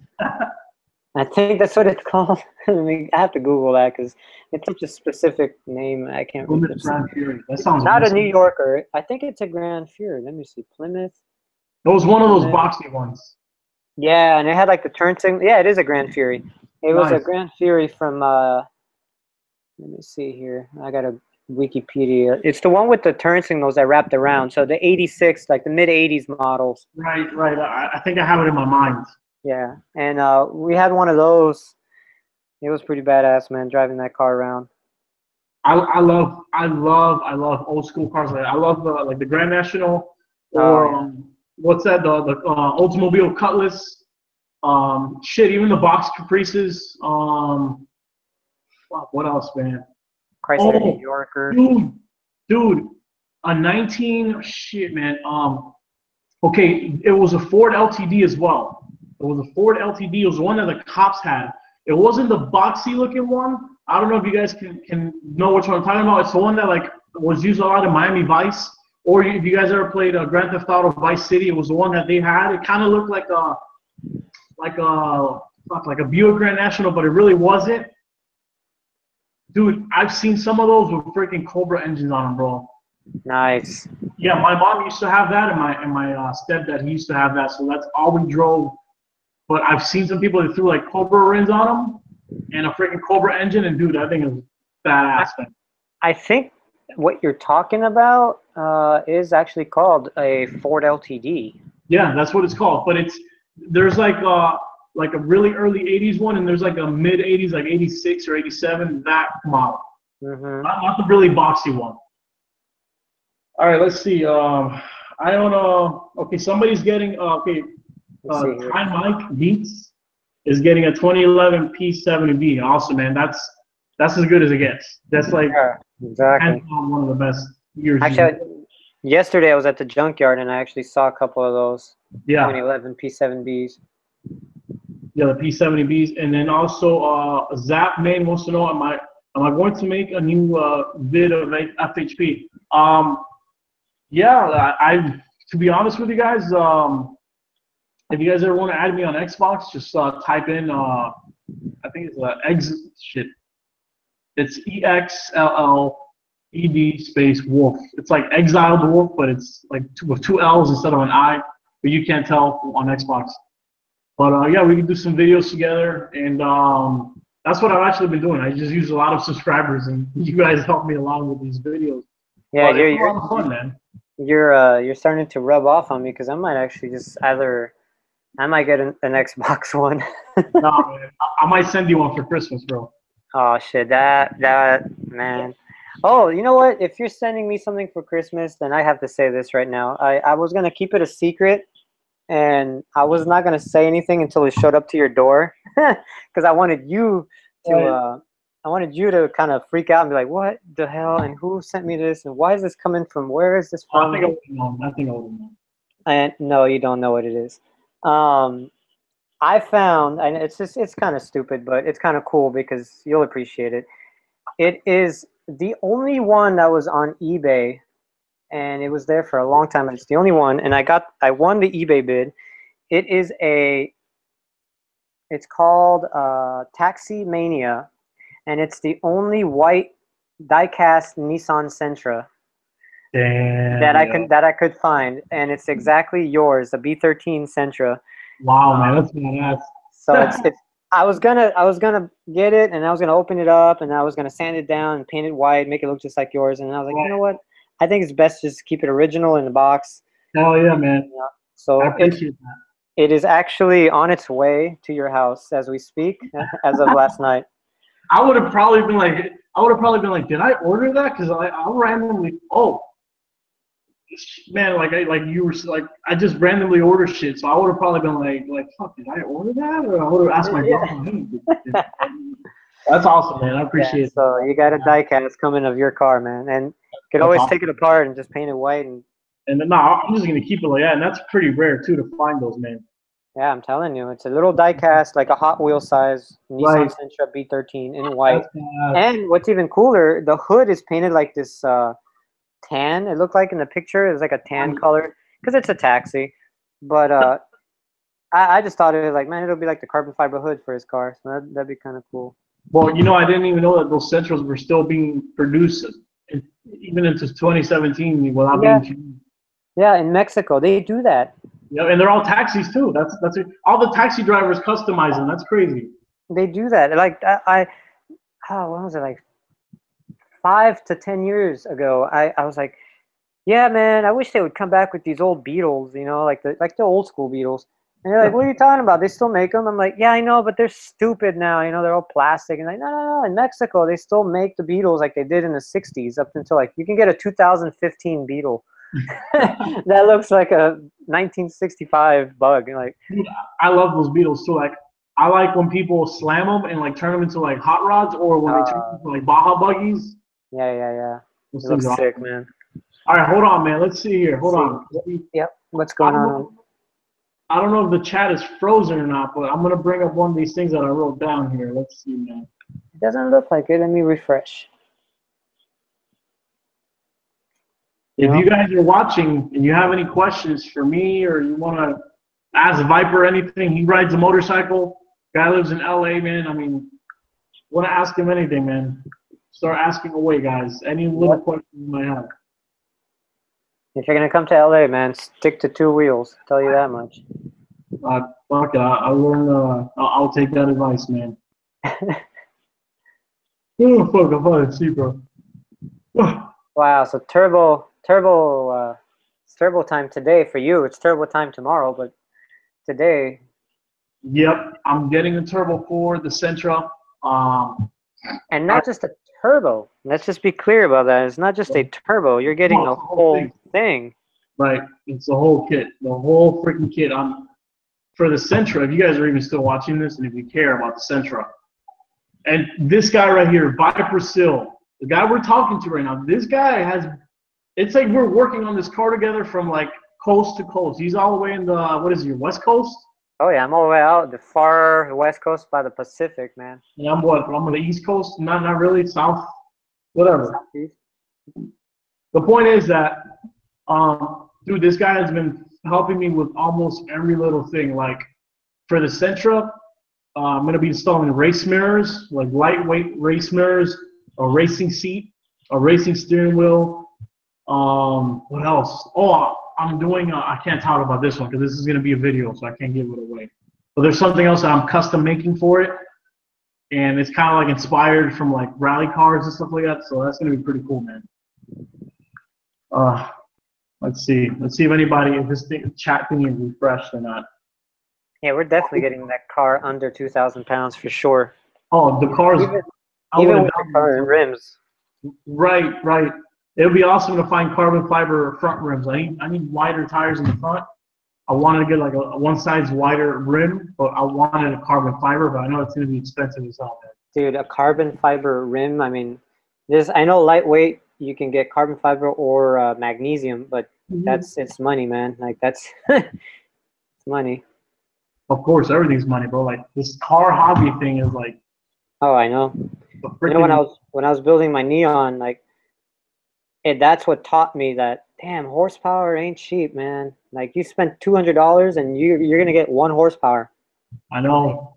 I think that's what it's called. I mean, I have to Google that because it's such a specific name. I can't remember. Plymouth Grand Fury. That sounds not a New Yorker. I think it's a Grand Fury. Let me see. Plymouth. It was one of those boxy ones. Yeah, and it had like the turn signal. Yeah, it is a Grand Fury. It was a Grand Fury from. Let me see here. I got a Wikipedia. It's the one with the turn signals that wrapped around. So the 86, like the mid 80s models. Right. I think I have it in my mind. Yeah, and we had one of those. It was pretty badass, man, driving that car around. I love old school cars. Like I love the Grand National or what's that? The Oldsmobile Cutlass. Shit, even the box Caprices. Fuck, what else, man? Chrysler New Yorker. Dude, a 19 shit, man. Okay, it was a Ford LTD as well. It was a Ford LTD. It was the one that the cops had. It wasn't the boxy looking one. I don't know if you guys can know which one I'm talking about. It's the one that like was used a lot in Miami Vice. Or if you guys ever played Grand Theft Auto Vice City, it was the one that they had. It kind of looked like a Buick Grand National, but it really wasn't. Dude, I've seen some of those with freaking Cobra engines on them, bro. Nice. Yeah, my mom used to have that, and my stepdad, he used to have that. So that's all we drove. But I've seen some people that threw like Cobra rims on them and a freaking Cobra engine, and dude, that thing is badass. I think what you're talking about is actually called a Ford LTD. Yeah, that's what it's called. But there's like a really early 80s one, and there's like a mid 80s, like 86 or 87, that model. Mm-hmm. Not the really boxy one. All right, let's see. I don't know. Okay, somebody's getting Time Mike Beats is getting a 2011 P70B. Awesome, man. That's as good as it gets. That's like exactly one of the best years. Actually, yesterday I was at the junkyard and I actually saw a couple of those 2011 P7Bs. Yeah, the P70Bs, and then also Zap Main wants to know, am I going to make a new vid of FHP? Yeah, to be honest with you guys, if you guys ever want to add me on Xbox, just type in, I think it's It's EXLLED space Wolf. It's like Exiled Wolf, but it's like with two L's instead of an I, but you can't tell on Xbox. But yeah, we can do some videos together, and that's what I've actually been doing. I just use a lot of subscribers, and you guys help me along with these videos. Yeah, it's a lot of fun, man. You're starting to rub off on me because I might actually I might get an Xbox One. No, man, I might send you one for Christmas, bro. Oh shit, that man. Oh, you know what? If you're sending me something for Christmas, then I have to say this right now. I was gonna keep it a secret, and I was not gonna say anything until it showed up to your door, because I wanted you to wanted you to kind of freak out and be like, what the hell? And who sent me this? And why is this coming from? Where is this from? I think I would know. I think I would know. And no, you don't know what it is. I found, and it's kind of stupid, but it's kind of cool because you'll appreciate it. It is the only one that was on eBay, and it was there for a long time. It's the only one, and I won the eBay bid. It's called Taxi Mania, and it's the only white diecast Nissan Sentra that I could find, and it's exactly yours, the B13 Sentra. Wow, man, that's badass. So it's I was gonna get it, and I was gonna open it up, and I was gonna sand it down and paint it white, make it look just like yours. And I was like, you know what? I think it's best just to keep it original in the box. Hell yeah, man. So I appreciate that. It is actually on its way to your house as we speak, as of last night. I would have probably been like, did I order that? Because I randomly, man, I just randomly order shit. So I would have probably been like, fuck, did I order that? Or I would have asked my girlfriend. That's awesome, man. I appreciate it. So you got a diecast coming of your car, man, and you can always take it apart and just paint it white. And then, no, I'm just gonna keep it like that, and that's pretty rare too to find those, man. Yeah, I'm telling you, it's a little diecast, like a Hot Wheel size Nissan Sentra B13 in white. And what's even cooler, the hood is painted like this tan. It looked like in the picture, it's like a tan color because it's a taxi. But I just thought it was like, man, it'll be like the carbon fiber hood for his car, so that'd be kind of cool. Well, you know, I didn't even know that those Sentras were still being produced even into 2017 without being changed. Yeah, in Mexico, they do that. Yeah, and they're all taxis too. That's it. All the taxi drivers customize them. That's crazy. They do that. Like what was it, like 5 to 10 years ago? I was like, yeah, man, I wish they would come back with these old Beetles, you know, like the old school Beetles. And they're like, what are you talking about? They still make them? I'm like, yeah, I know, but they're stupid now. You know, they're all plastic. And like, no. In Mexico, they still make the Beetles like they did in the 60s up until like you can get a 2015 Beetle. That looks like a 1965 bug. Like, dude, I love those Beetles too. Like, I like when people slam them and like turn them into like hot rods, or when they turn them into like Baja buggies. Yeah. It looks sick, man. All right, hold on, man. Let's see here. Hold on. Yep. What's going on? I don't know if the chat is frozen or not, but I'm gonna bring up one of these things that I wrote down here. Let's see, man. It doesn't look like it. Let me refresh. If you guys are watching and you have any questions for me, or you want to ask Viper anything, he rides a motorcycle. Guy lives in LA, man. I mean, want to ask him anything, man? Start asking away, guys. Any little questions you might have. If you're gonna come to LA, man, stick to 2 wheels. I'll tell you that much. Fuck it. I learned. I'll take that advice, man. Oh fuck! I'm falling asleep, bro. Wow. So turbo time today for you. It's turbo time tomorrow, but today. Yep, I'm getting a turbo for the Sentra. And not just a turbo. Let's just be clear about that. It's not just a turbo. You're getting the whole thing. Right. It's the whole kit. The whole freaking kit. For the Sentra, if you guys are even still watching this, and if you care about the Sentra. And this guy right here, VIPERSYL, the guy we're talking to right now, this guy it's like we're working on this car together from like coast to coast. He's all the way in the, what is he, West Coast? Oh yeah, I'm all the way out the far West Coast by the Pacific, man. And I'm on the East Coast, not really, South, whatever. Southeast. The point is that, dude, this guy has been helping me with almost every little thing. Like for the Sentra, I'm gonna be installing race mirrors, like lightweight race mirrors, a racing seat, a racing steering wheel. What else? Oh, I'm doing, I can't talk about this one because this is going to be a video, so I can't give it away. But there's something else that I'm custom making for it, and it's kind of like inspired from like rally cars and stuff like that, so that's going to be pretty cool, man. Let's see if anybody, if this chat thing is refreshed or not. Yeah, we're definitely getting that car under 2,000 pounds for sure. Oh, the cars. Even with the car and rims. Right. It would be awesome to find carbon fiber front rims. I need wider tires in the front. I wanted to get like a one size wider rim, but I wanted a carbon fiber, but I know it's going to be expensive as hell, man. Dude, a carbon fiber rim. I mean, I know lightweight. You can get carbon fiber or magnesium, but it's money, man. Like that's it's money. Of course, everything's money, bro. Like this car hobby thing is like. Oh, I know. You know, when I was building my Neon, like, that's what taught me that damn horsepower ain't cheap, man. Like you spend $200 and you're gonna get 1 horsepower. I know.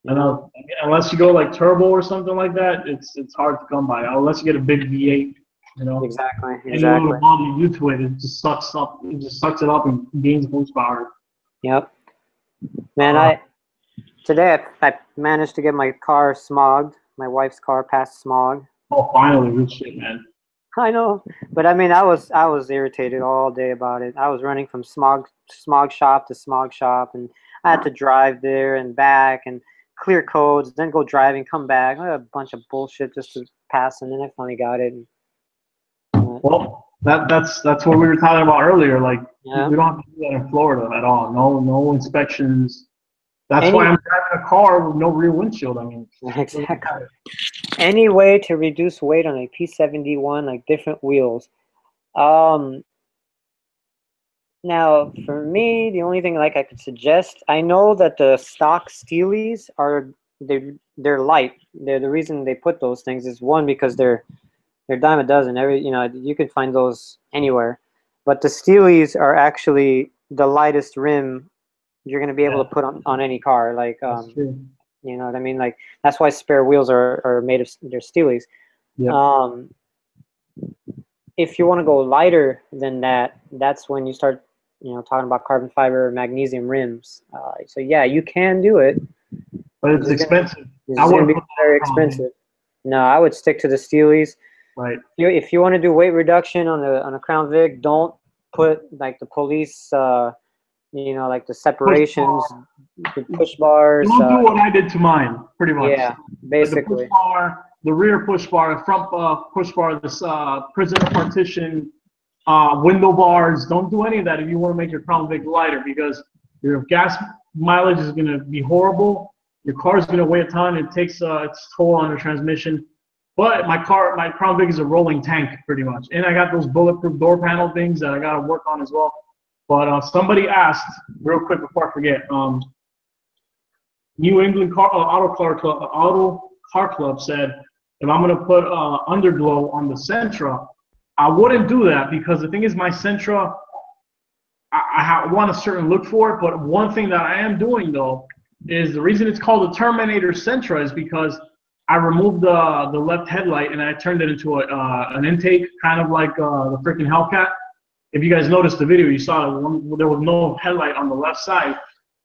I know. Unless you go like turbo or something like that, it's hard to come by. Unless you get a big V8, you know. Exactly. Any little body you to it, it just sucks up. It just sucks it up and gains horsepower. Yep. Man, today I managed to get my car smogged. My wife's car passed smog. Oh, finally, good shit, man. I know, but I mean, I was irritated all day about it. I was running from smog shop to smog shop, and I had to drive there and back and clear codes, then go driving, come back. A bunch of bullshit just to pass, and then I finally got it. Well, that's what we were talking about earlier. Like, yeah. We don't have to do that in Florida at all. No inspections. That's why I'm driving a car with no rear windshield. I mean, exactly. Any way to reduce weight on a P71, like different wheels. Now, for me, the only thing like I could suggest, I know that the stock Steelies they're light. They're the reason they put those things is one because they're dime a dozen. You can find those anywhere, but the Steelies are actually the lightest rim you're going to be able to put on any car. Like, you know what I mean? Like, that's why spare wheels are made of, they're Steelies. Yeah. If you want to go lighter than that, that's when you start, talking about carbon fiber or magnesium rims. So yeah, you can do it. But it's expensive. It's going to be very expensive. No, I would stick to the Steelies. Right. If you want to do weight reduction on a Crown Vic, don't put like the police, like the separations, the push bars. Don't do what I did to mine, pretty much. Yeah, basically. Like the push bar, the rear push bar, the front push bar, this prisoner partition, window bars. Don't do any of that if you want to make your Crown Vic lighter, because your gas mileage is going to be horrible. Your car is going to weigh a ton. It takes its toll on the transmission. But my Crown Vic is a rolling tank, pretty much. And I got those bulletproof door panel things that I got to work on as well. But somebody asked, real quick before I forget, New England Auto Car Club said, if I'm going to put underglow on the Sentra, I wouldn't do that, because the thing is, my Sentra, I want a certain look for it. But one thing that I am doing, though, is the reason it's called the Terminator Sentra is because I removed the left headlight and I turned it into an intake, kind of like the freaking Hellcat. If you guys noticed the video, you saw that there was no headlight on the left side.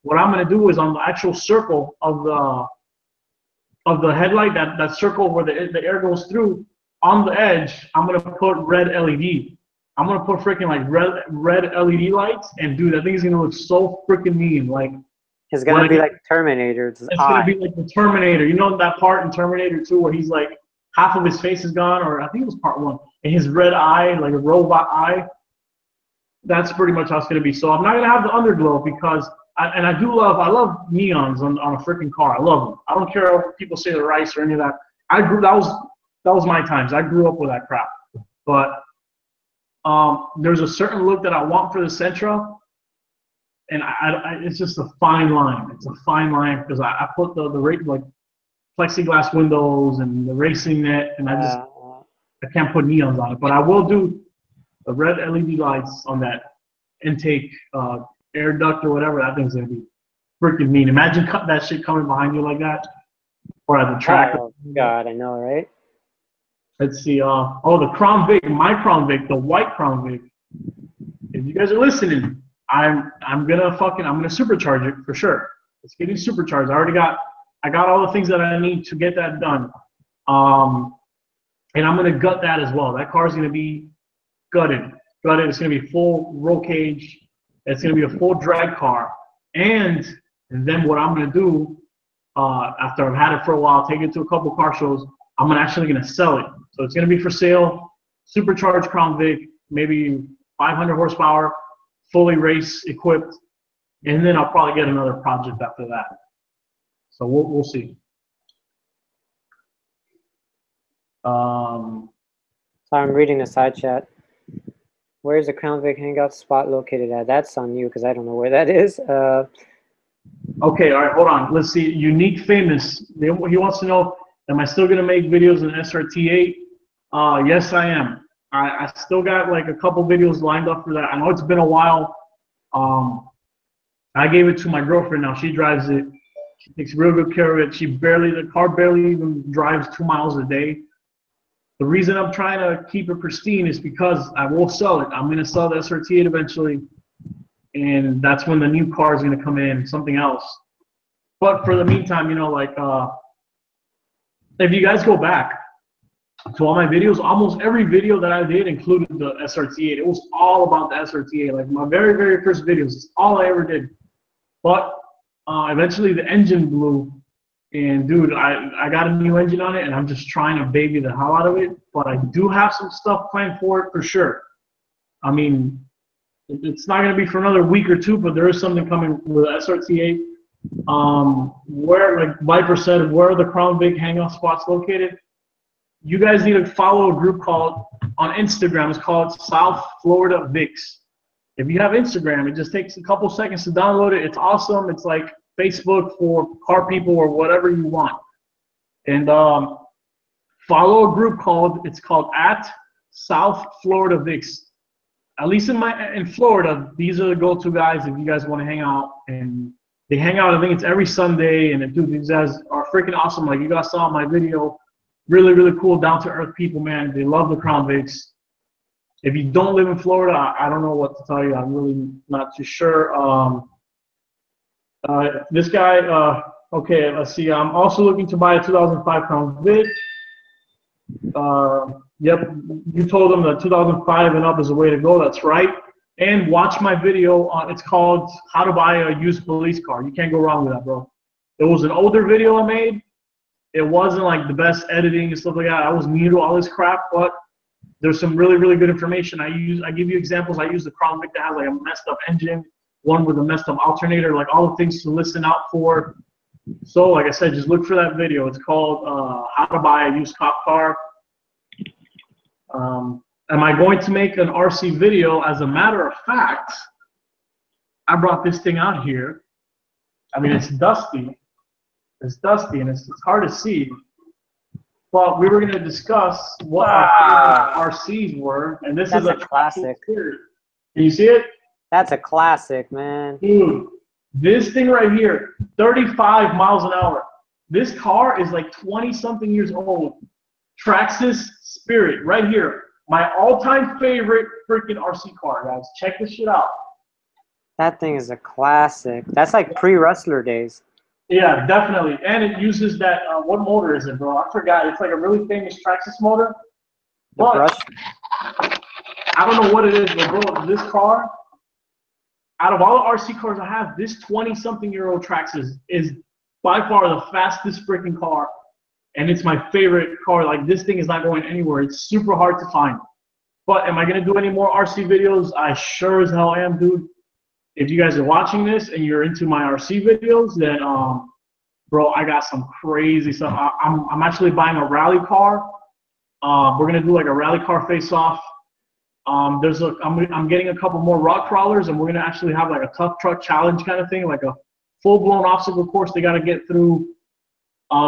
What I'm going to do is on the actual circle of the headlight, that circle where the air goes through, on the edge, I'm going to put red LED. I'm going to put freaking like red LED lights, and dude, I think it's going to look so freaking mean. Like, it's going to be like Terminator. It's going to be like the Terminator. You know that part in Terminator 2 where he's like, half of his face is gone, or I think it was part 1, and his red eye, like a robot eye. That's pretty much how it's going to be. So I'm not going to have the underglow, because I love neons on a freaking car. I love them. I don't care if people say the rice or any of that. That was my times. I grew up with that crap. But there's a certain look that I want for the Sentra, and it's just a fine line. It's a fine line, because I put the like plexiglass windows and the racing net, and I can't put neons on it. But I will do the red LED lights on that intake air duct or whatever. That thing's gonna be freaking mean. Imagine that shit coming behind you like that, or at the track. Oh God, I know, right? Let's see. The Crown Vic, my Crown Vic, the white Crown Vic. If you guys are listening, I'm gonna supercharge it for sure. It's getting supercharged. I got all the things that I need to get that done. And I'm gonna gut that as well. That car's gonna be gutted. It's gonna be full roll cage. It's gonna be a full drag car. And then what I'm gonna do after I've had it for a while, take it to a couple car shows. I'm actually gonna sell it. So it's gonna be for sale. Supercharged Crown Vic, maybe 500 horsepower, fully race equipped, and then I'll probably get another project after that. So we'll see. Sorry, I'm reading the side chat. Where's the Crown Vic hangout spot located at? That's on you because I don't know where that is. Okay, all right, hold on. Let's see. Unique Famous. He wants to know, am I still going to make videos in SRT8? Yes, I am. I still got like a couple videos lined up for that. I know it's been a while. I gave it to my girlfriend now. She drives it. She takes real good care of it. The car barely even drives 2 miles a day. The reason I'm trying to keep it pristine is because I will sell it. I'm going to sell the SRT8 eventually. And that's when the new car is going to come in, something else. But for the meantime, you know, like, if you guys go back to all my videos, almost every video that I did included the SRT8. It was all about the SRT8. Like my very, very first videos, it's all I ever did. But eventually the engine blew. And dude, I got a new engine on it, and I'm just trying to baby the hell out of it. But I do have some stuff planned for it for sure. I mean, it's not going to be for another week or two, but there is something coming with SRT8. Where, like Viper said, where are the Crown Vic hangout spots located? You guys need to follow a group called, on Instagram, it's called South Florida Vics. If you have Instagram, it just takes a couple seconds to download it. It's awesome. It's like Facebook for car people or whatever you want. And follow a group it's called at South Florida Vics. At least in Florida, these are the go-to guys if you guys want to hang out. And they hang out, I think it's every Sunday. And dude, these guys are freaking awesome. Like you guys saw my video, really, really cool, down-to-earth people, man. They love the Crown Vics. If you don't live in Florida, I don't know what to tell you. I'm really not too sure. This guy, okay, let's see. I'm also looking to buy a 2005 Crown Vic. Yep, you told them that 2005 and up is the way to go. That's right. And watch my video. It's called How to Buy a Used Police Car. You can't go wrong with that, bro. It was an older video I made. It wasn't like the best editing and stuff like that. I was new to all this crap, but there's some really, really good information. I give you examples. I use the Crown Vic that has like a messed up engine, one with a messed up alternator, like all the things to listen out for. So like I said, just look for that video. It's called How to Buy a Used Cop Car. Am I going to make an RC video? As a matter of fact, I brought this thing out here. I mean, it's dusty. It's dusty and it's hard to see. But we were going to discuss what our RCs were, and this is a classic. Can you see it? That's a classic, man. Dude, this thing right here, 35 miles an hour. This car is like 20-something years old. Traxxas Spirit, right here. My all-time favorite freaking RC car, guys. Check this shit out. That thing is a classic. That's like pre-Rustler days. Yeah, definitely. And it uses that, what motor is it, bro? I forgot. It's like a really famous Traxxas motor. But I don't know what it is, but bro, this car, out of all the RC cars I have, this 20-something-year-old Traxxas is by far the fastest freaking car. And it's my favorite car. Like, this thing is not going anywhere. It's super hard to find. But am I going to do any more RC videos? I sure as hell am, dude. If you guys are watching this and you're into my RC videos, then, bro, I got some crazy stuff. I'm actually buying a rally car. We're going to do like a rally car face-off. I'm getting a couple more rock crawlers, and we're going to actually have like a tough truck challenge kind of thing, like a full-blown obstacle course they got to get through.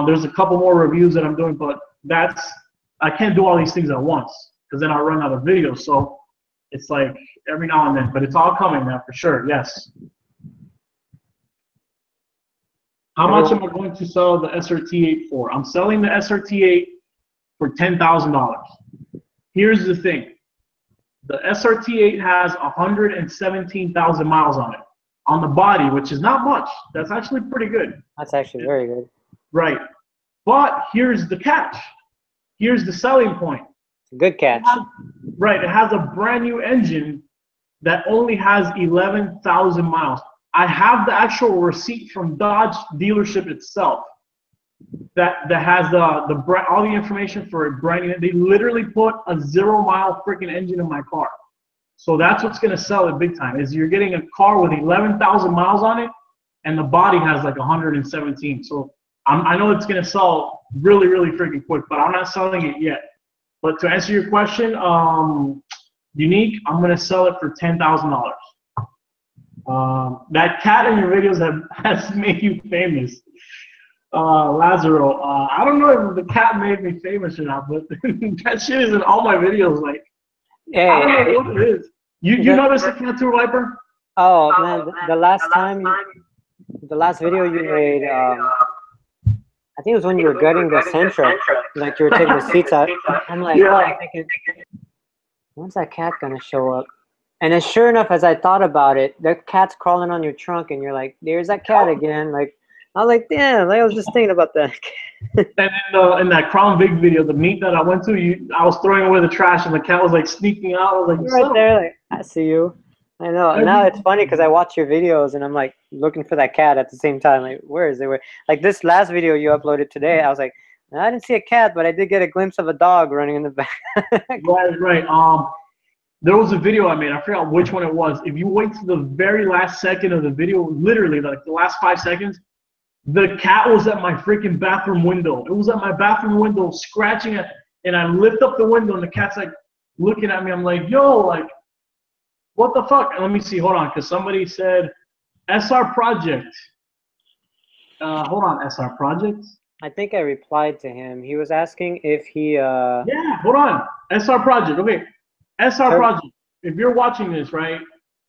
There's a couple more reviews that I'm doing, but I can't do all these things at once because then I'll run out of videos. So it's like every now and then, but it's all coming, man, for sure. Yes. How much am I going to sell the SRT8 for? I'm selling the SRT8 for $10,000. Here's the thing. The SRT8 has 117,000 miles on it. On the body, which is not much. That's actually pretty good. That's actually very good. Right. But here's the catch. Here's the selling point. Good catch. Right. It has a brand new engine that only has 11,000 miles. I have the actual receipt from Dodge dealership itself that has all the information for a brand new. They literally put a 0-mile freaking engine in my car. So that's what's going to sell it big time, is you're getting a car with 11,000 miles on it, and the body has like 117. So I know it's gonna sell really, really freaking quick, but I'm not selling it yet. But to answer your question, unique, I'm gonna sell it for $10,000. That cat in your videos has made you famous, Lazaro. I don't know if the cat made me famous or not, but that shit is in all my videos. Like, Hey, I don't know what it is. You noticed the cat tour, Viper? oh man, the last time, the last video you made, I think it was when you were gutting the Sentra, like you were taking the seats out. I'm like, Yeah. I'm thinking, when's that cat gonna show up? And then sure enough, as I thought about it, the cat's crawling on your trunk, and you're like, there's that cat again. Like, I was like, damn, like, I was just thinking about that. And in that Crown Vic video, the meet that I went to, I was throwing away the trash, and the cat was like sneaking out. I was like, You're right there, like, I see you. I know. And now it's funny because I watch your videos and I'm like looking for that cat at the same time. Like, where is it? Like this last video you uploaded today, I was like, I didn't see a cat, but I did get a glimpse of a dog running in the back. Right. There was a video I made. I forgot which one it was. If you wait to the very last second of the video, literally like the last 5 seconds, the cat was at my freaking bathroom window. It was at my bathroom window scratching it, and I lift up the window, and the cat's like looking at me. I'm like, yo, like, what the fuck? Let me see. Hold on, because somebody said SR Project. Hold on, SR Project. I think I replied to him. He was asking if he. Yeah, hold on. SR Project. Okay, SR Project. If you're watching this, right,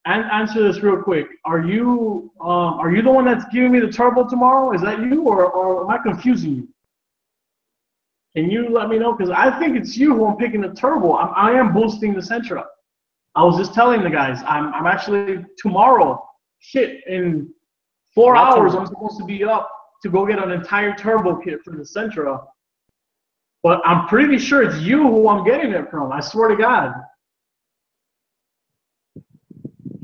and answer this real quick. Are you the one that's giving me the turbo tomorrow? Is that you, or am I confusing you? Can you let me know? Because I think it's you who I'm picking the turbo. I am boosting the Sentra. I was just telling the guys, I'm actually tomorrow, shit, in 4 hours, I'm supposed to be up to go get an entire turbo kit for the Sentra. But I'm pretty sure it's you who I'm getting it from. I swear to God.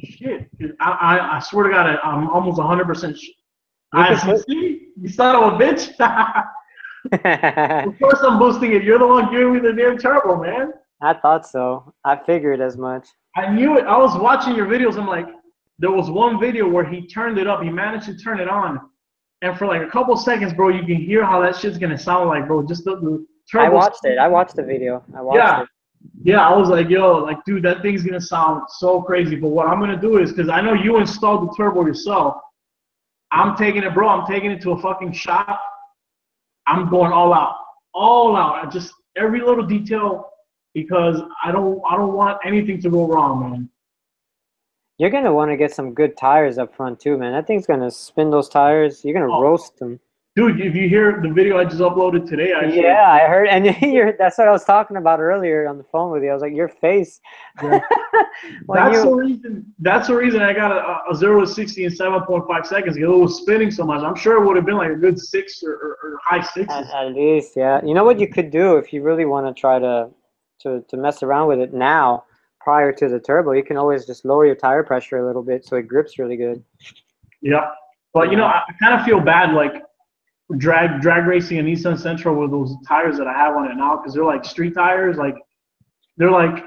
Shit. I swear to God, I'm almost 100% see? You son of a bitch. Of course I'm boosting it. You're the one giving me the damn turbo, man. I thought so. I figured as much. I knew it. I was watching your videos. I'm like, there was one video where he turned it up. He managed to turn it on. And for like a couple seconds, bro, you can hear how that shit's going to sound like, bro. Just the turbo. I watched it. I watched the video. I watched it. Yeah, I was like, yo, like, dude, that thing's going to sound so crazy. But what I'm going to do is, because I know you installed the turbo yourself, I'm taking it, bro. I'm taking it to a fucking shop. I'm going all out. All out. Just every little detail, because I don't want anything to go wrong, man. You're gonna want to get some good tires up front too, man. That thing's gonna spin those tires. You're gonna roast them. Dude, if you hear the video I just uploaded today, yeah, I heard, and that's what I was talking about earlier on the phone with you. I was like, your face. Yeah. That's the reason I got a 0 to 60 in 7.5 seconds. Because it was spinning so much. I'm sure it would have been like a good 6 or high 6s. At least, yeah. You know what you could do if you really want to try to mess around with it now, prior to the turbo, you can always just lower your tire pressure a little bit so it grips really good. Yeah, but you know, I kind of feel bad like drag racing a Nissan Sentra with those tires that I have on it now, because they're like street tires, like they're like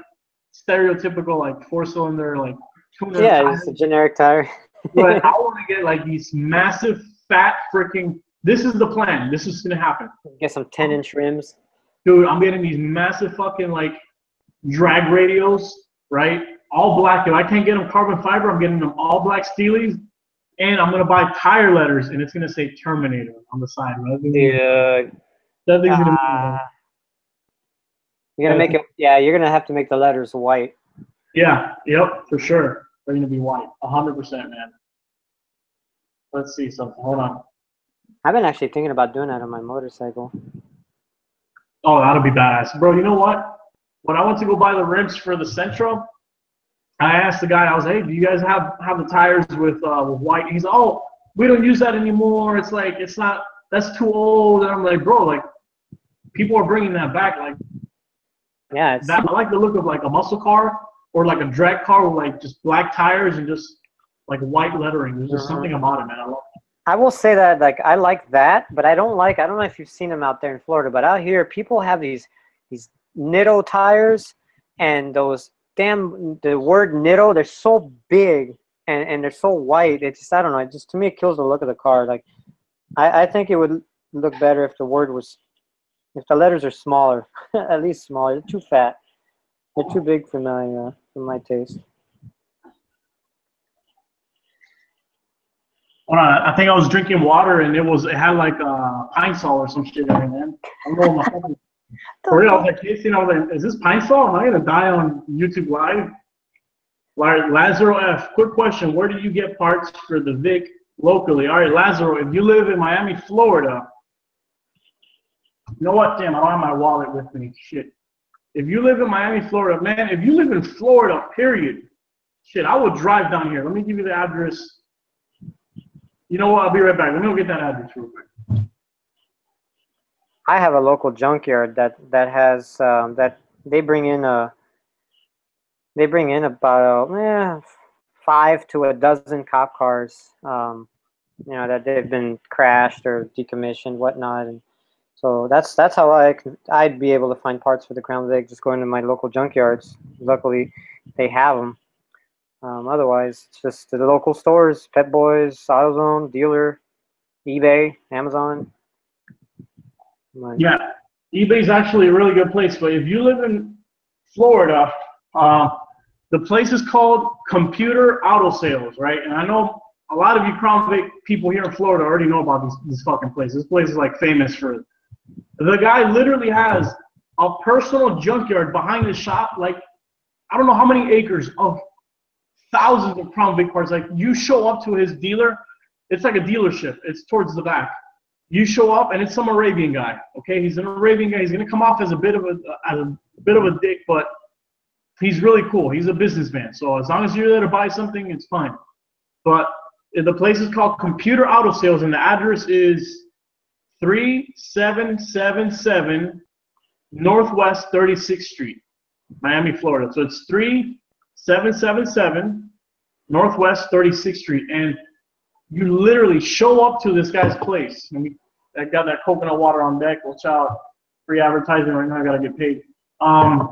stereotypical like 4-cylinder like tuner tires. It's a generic tire. But I want to get like these massive fat freaking. This is the plan. This is gonna happen. Get some 10-inch rims. Dude, I'm getting these massive fucking like drag radios, right? All black. If I can't get them carbon fiber, I'm getting them all black Steelies. And I'm going to buy tire letters, and it's going to say Terminator on the side. Right? Dude. That thing's going to be you're going to make it, yeah, you're going to have to make the letters white. Yeah, yep, for sure. They're going to be white. 100%, man. Let's see something. Hold on. I've been actually thinking about doing that on my motorcycle. Oh, that'll be badass. Bro, you know what? When I went to go buy the rims for the Sentra, I asked the guy, I was like, hey, do you guys have the tires with white? He's like, oh, we don't use that anymore. It's like, it's not, that's too old. And I'm like, bro, like, people are bringing that back. Like, yeah, I like the look of like a muscle car or like a drag car with like just black tires and just like white lettering. There's just something about it, man. I love it. I will say that, like, I like that, but I don't know if you've seen them out there in Florida, but out here, people have these Nitto tires, and those the word Nitto, they're so big and they're so white. It's just, I don't know, it just, to me, it kills the look of the car. Like, I think it would look better if the word was, if the letters are smaller, at least smaller. They're too fat. They're too big for my taste. I think I was drinking water and it had like pine sol or some shit in it, man. I don't know what my fucking, for real, I was like tasting, I was like, is this pine sol? Am I gonna die on YouTube Live? Lazaro F, quick question. Where do you get parts for the Vic locally? All right, Lazaro, if you live in Miami, Florida, you know what? Damn, I don't have my wallet with me. Shit. If you live in Miami, Florida, man, if you live in Florida, period, shit, I would drive down here. Let me give you the address. You know what? I'll be right back. Let me go get that address real quick. I have a local junkyard that has that they bring in about 5 to a dozen cop cars, you know, that they've been crashed or decommissioned, whatnot, and so that's how I'd be able to find parts for the Crown Vic, just going to my local junkyards. Luckily, they have them. Otherwise, it's just the local stores: Pet Boys, AutoZone, Dealer, eBay, Amazon. Yeah, eBay's actually a really good place. But if you live in Florida, the place is called Computer Auto Sales, right? And I know a lot of you Crown Vic people here in Florida already know about this fucking place. This place is like famous for it. The guy literally has a personal junkyard behind his shop, like I don't know how many acres of thousands of Crown Vic parts. Like you show up to his dealer, it's like a dealership. It's towards the back. You show up and it's some Arabian guy. Okay, he's an Arabian guy. He's gonna come off as a bit of a dick, but he's really cool. He's a businessman. So as long as you're there to buy something, it's fine. But the place is called Computer Auto Sales, and the address is 3777 Northwest 36th Street, Miami, Florida. So it's 3777 Northwest 36th Street, and you literally show up to this guy's place. And I got that coconut water on deck. Watch out, free advertising right now. I gotta get paid. You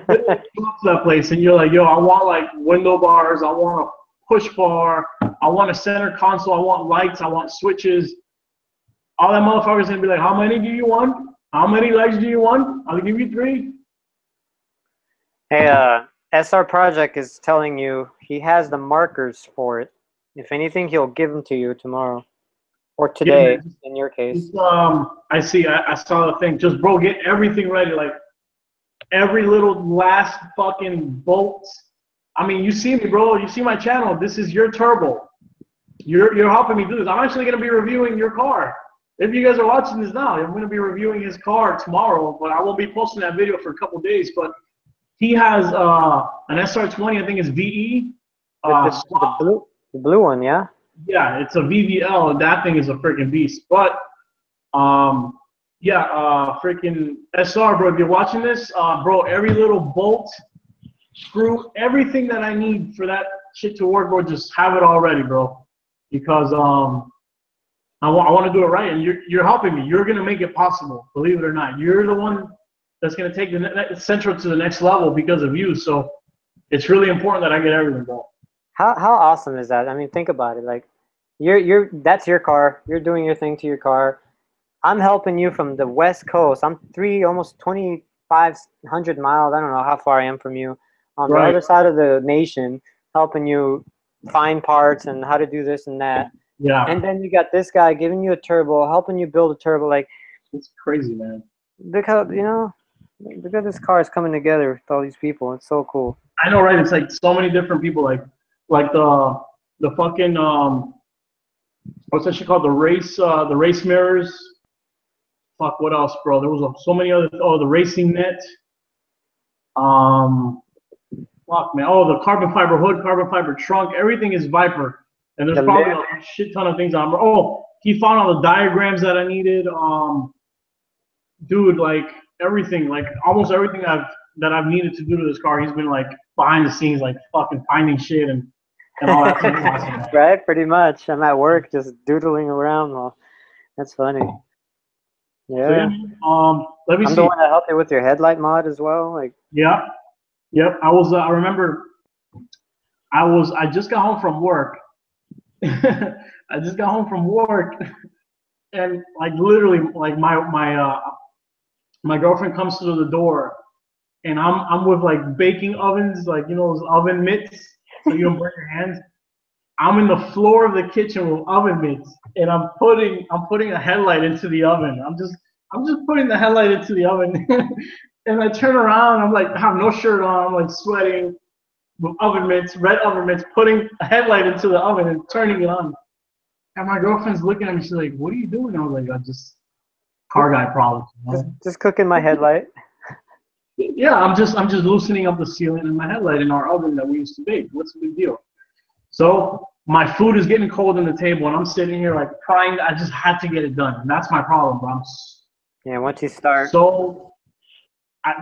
literally show up to that place, and you're like, yo, I want like window bars. I want a push bar. I want a center console. I want lights. I want switches. All that motherfucker's gonna be like, how many do you want? How many lights do you want? I'll give you 3. Hey, SR Project is telling you he has the markers for it. If anything, he'll give them to you tomorrow or today, yeah, in your case. I see. I saw the thing. Just bro, get everything ready. Like every little last fucking bolts. I mean, you see me, bro. You see my channel. This is your turbo. You're helping me do this. I'm actually gonna be reviewing your car. If you guys are watching this now, I'm gonna be reviewing his car tomorrow, but I won't be posting that video for a couple days. But he has an SR20, I think it's VE. The blue one, yeah? Yeah, it's a VVL, and that thing is a freaking beast. But, freaking SR, bro, if you're watching this, bro, every little bolt, screw, everything that I need for that shit to work, bro, just have it already, bro. Because I want to do it right, and you're helping me. You're going to make it possible, believe it or not. You're the one that's going to take the Sentra to the next level because of you. So it's really important that I get everything, bro. How awesome is that? I mean, think about it. Like, that's your car. You're doing your thing to your car. I'm helping you from the West Coast. I'm almost 2,500 miles. I don't know how far I am from you. On the other side of the nation, helping you find parts and how to do this and that. Yeah. And then you got this guy giving you a turbo, helping you build a turbo. Like, it's crazy, man. Because look at this car is coming together with all these people. It's so cool. I know, right? It's like so many different people. Like the fucking what's that shit called? The race mirrors. Fuck, what else, bro? There was so many other. Oh, the racing net. Fuck, man. Oh, the carbon fiber hood, carbon fiber trunk. Everything is Viper. And there's probably a shit ton of things on. Oh, he found all the diagrams that I needed. Dude, like everything, like almost everything that I've needed to do to this car, he's been like behind the scenes, like fucking finding shit and all that stuff. Right, pretty much. I'm at work just doodling around. Well, that's funny. Yeah. So, let me see. I'm the one that helped you with your headlight mod as well. Like. Yeah. Yep. I remember. I just got home from work. I just got home from work, and like literally, like my girlfriend comes through the door, and I'm with like baking ovens, like you know those oven mitts, so you don't burn your hands. I'm in the floor of the kitchen with oven mitts, and I'm putting a headlight into the oven. I'm just putting the headlight into the oven, and I turn around. I'm like, I have no shirt on. I'm like sweating with oven mitts, red oven mitts, putting a headlight into the oven and turning it on. And my girlfriend's looking at me. She's like, "What are you doing?" I was like, "I just car guy problems." You know? Just cooking my headlight. Yeah, I'm just loosening up the sealant in my headlight in our oven that we used to bake. What's the big deal? So my food is getting cold on the table, and I'm sitting here like crying. I just had to get it done, and that's my problem, bro. Yeah, once you start. So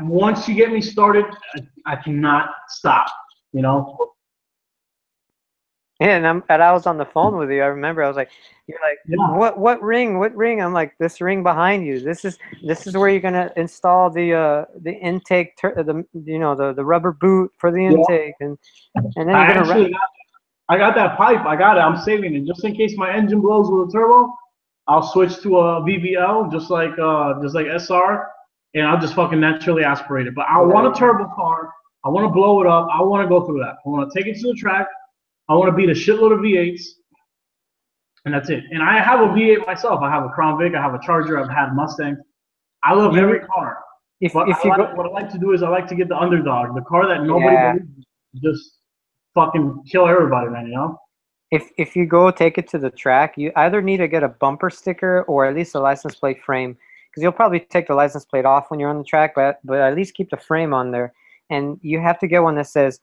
once you get me started, I cannot stop. You know. Yeah, and I was on the phone with you. I remember I was like, "You're like, Yeah. what ring? What ring?" I'm like, "This ring behind you. This is where you're gonna install the intake, the rubber boot for the Yeah. intake, and then you're gonna." I got that pipe. I got it. I'm saving it just in case my engine blows with a turbo. I'll switch to a VVL, just like SR, and I'll just fucking naturally aspirate it. But I want a turbo car. I want to blow it up. I want to go through that. I want to take it to the track. I want to beat a shitload of V8s, and that's it. And I have a V8 myself. I have a Crown Vic. I have a Charger. I've had Mustangs. I love every car. What I like to do is I like to get the Underdog, the car that nobody believes in. Just fucking kill everybody, man. You know. If you go take it to the track, you either need to get a bumper sticker or at least a license plate frame, because you'll probably take the license plate off when you're on the track, but at least keep the frame on there. And you have to get one that says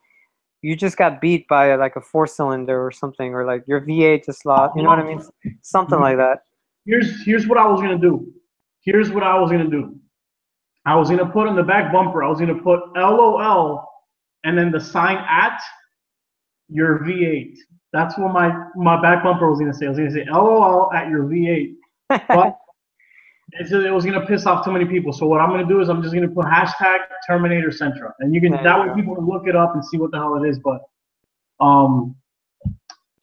you just got beat by like a 4-cylinder or something, or like your V8 just lost. You know what I mean? Something like that. Here's what I was gonna do. Here's what I was gonna do. I was gonna put on the back bumper. I was gonna put LOL and then the sign at your V8. That's what my back bumper was gonna say. I was gonna say LOL at your V8, but it was gonna piss off too many people. So what I'm gonna do is I'm just gonna put hashtag Terminator Sentra, and you can that way people can look it up and see what the hell it is. But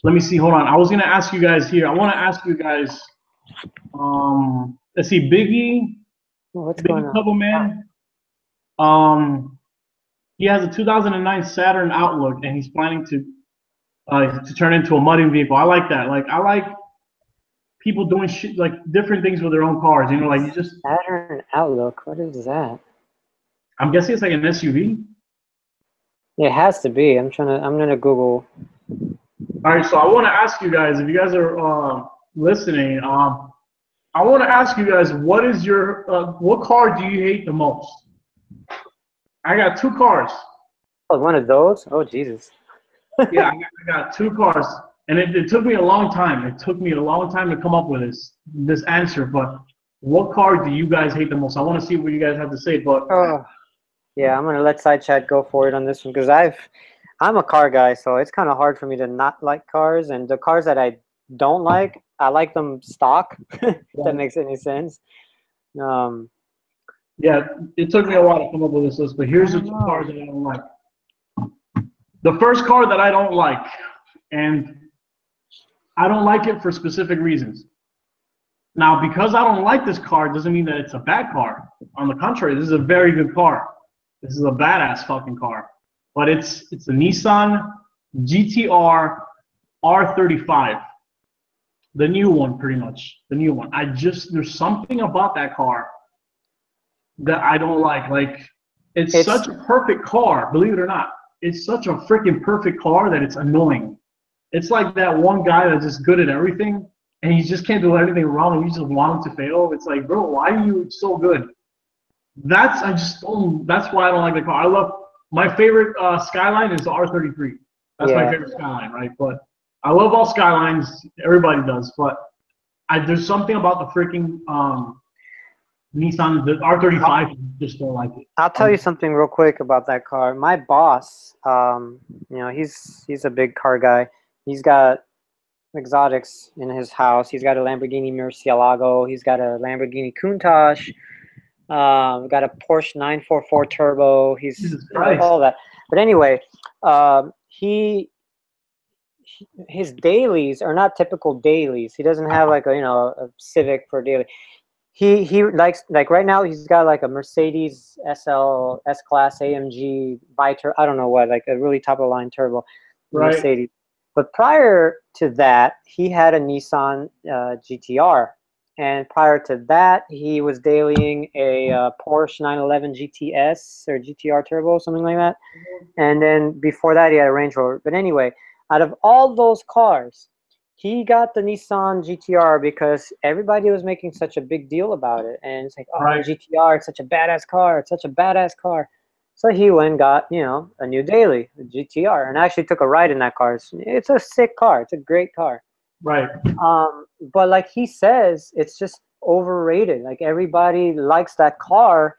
let me see. Hold on. I was gonna ask you guys here. I want to ask you guys. Let's see. Biggie. What's Biggie going on? Couple Man. He has a 2009 Saturn Outlook, and he's planning to turn into a mudding vehicle. I like that. Like I like people doing shit like different things with their own cars. You know, like you just Saturn Outlook. What is that? I'm guessing it's like an SUV. It has to be. I'm gonna Google. All right, so I want to ask you guys if you guys are listening. I want to ask you guys what is your what car do you hate the most? I got two cars. Oh, one of those? Oh, Jesus. Yeah, I got two cars, and it took me a long time. It took me a long time to come up with this answer. But what car do you guys hate the most? I want to see what you guys have to say. But yeah, I'm gonna let Side Chat go for it on this one because I'm a car guy, so it's kind of hard for me to not like cars. And the cars that I don't like, I like them stock. If that makes any sense. Yeah, it took me a while to come up with this list, but here's the two cars that I don't like. The first car that I don't like, and I don't like it for specific reasons. Now, because I don't like this car doesn't mean that it's a bad car. On the contrary, this is a very good car. This is a badass fucking car. But it's a Nissan GTR R35. The new one, pretty much. The new one. There's something about that car that I don't like. Like, it's such a perfect car, believe it or not. It's such a freaking perfect car that it's annoying. It's like that one guy that's just good at everything, and he just can't do anything wrong, and you just want him to fail. It's like, bro, why are you so good? That's why I don't like the car. I love my favorite Skyline is the R33. That's my favorite Skyline, right? But I love all Skylines. Everybody does, but there's something about the freaking Nissan, the R35, just don't like it. I'll tell you something real quick about that car. My boss, he's a big car guy. He's got exotics in his house. He's got a Lamborghini Murcielago. He's got a Lamborghini Countach. Got a Porsche 944 Turbo. He's all that. But anyway, he his dailies are not typical dailies. He doesn't have like a Civic for daily. He likes, like right now he's got like a Mercedes SL S Class AMG Viter, I don't know what, like a really top of the line turbo Mercedes. But prior to that, he had a Nissan GTR, and prior to that, he was dailying a Porsche 911 GTS or GTR Turbo, something like that. And then before that, he had a Range Rover. But anyway, out of all those cars, he got the Nissan GTR because everybody was making such a big deal about it. And it's like, oh, GTR, it's such a badass car. It's such a badass car. So he went and got, a new daily, a GTR. And I actually took a ride in that car. It's a sick car. It's a great car. Right. But like he says, it's just overrated. Like everybody likes that car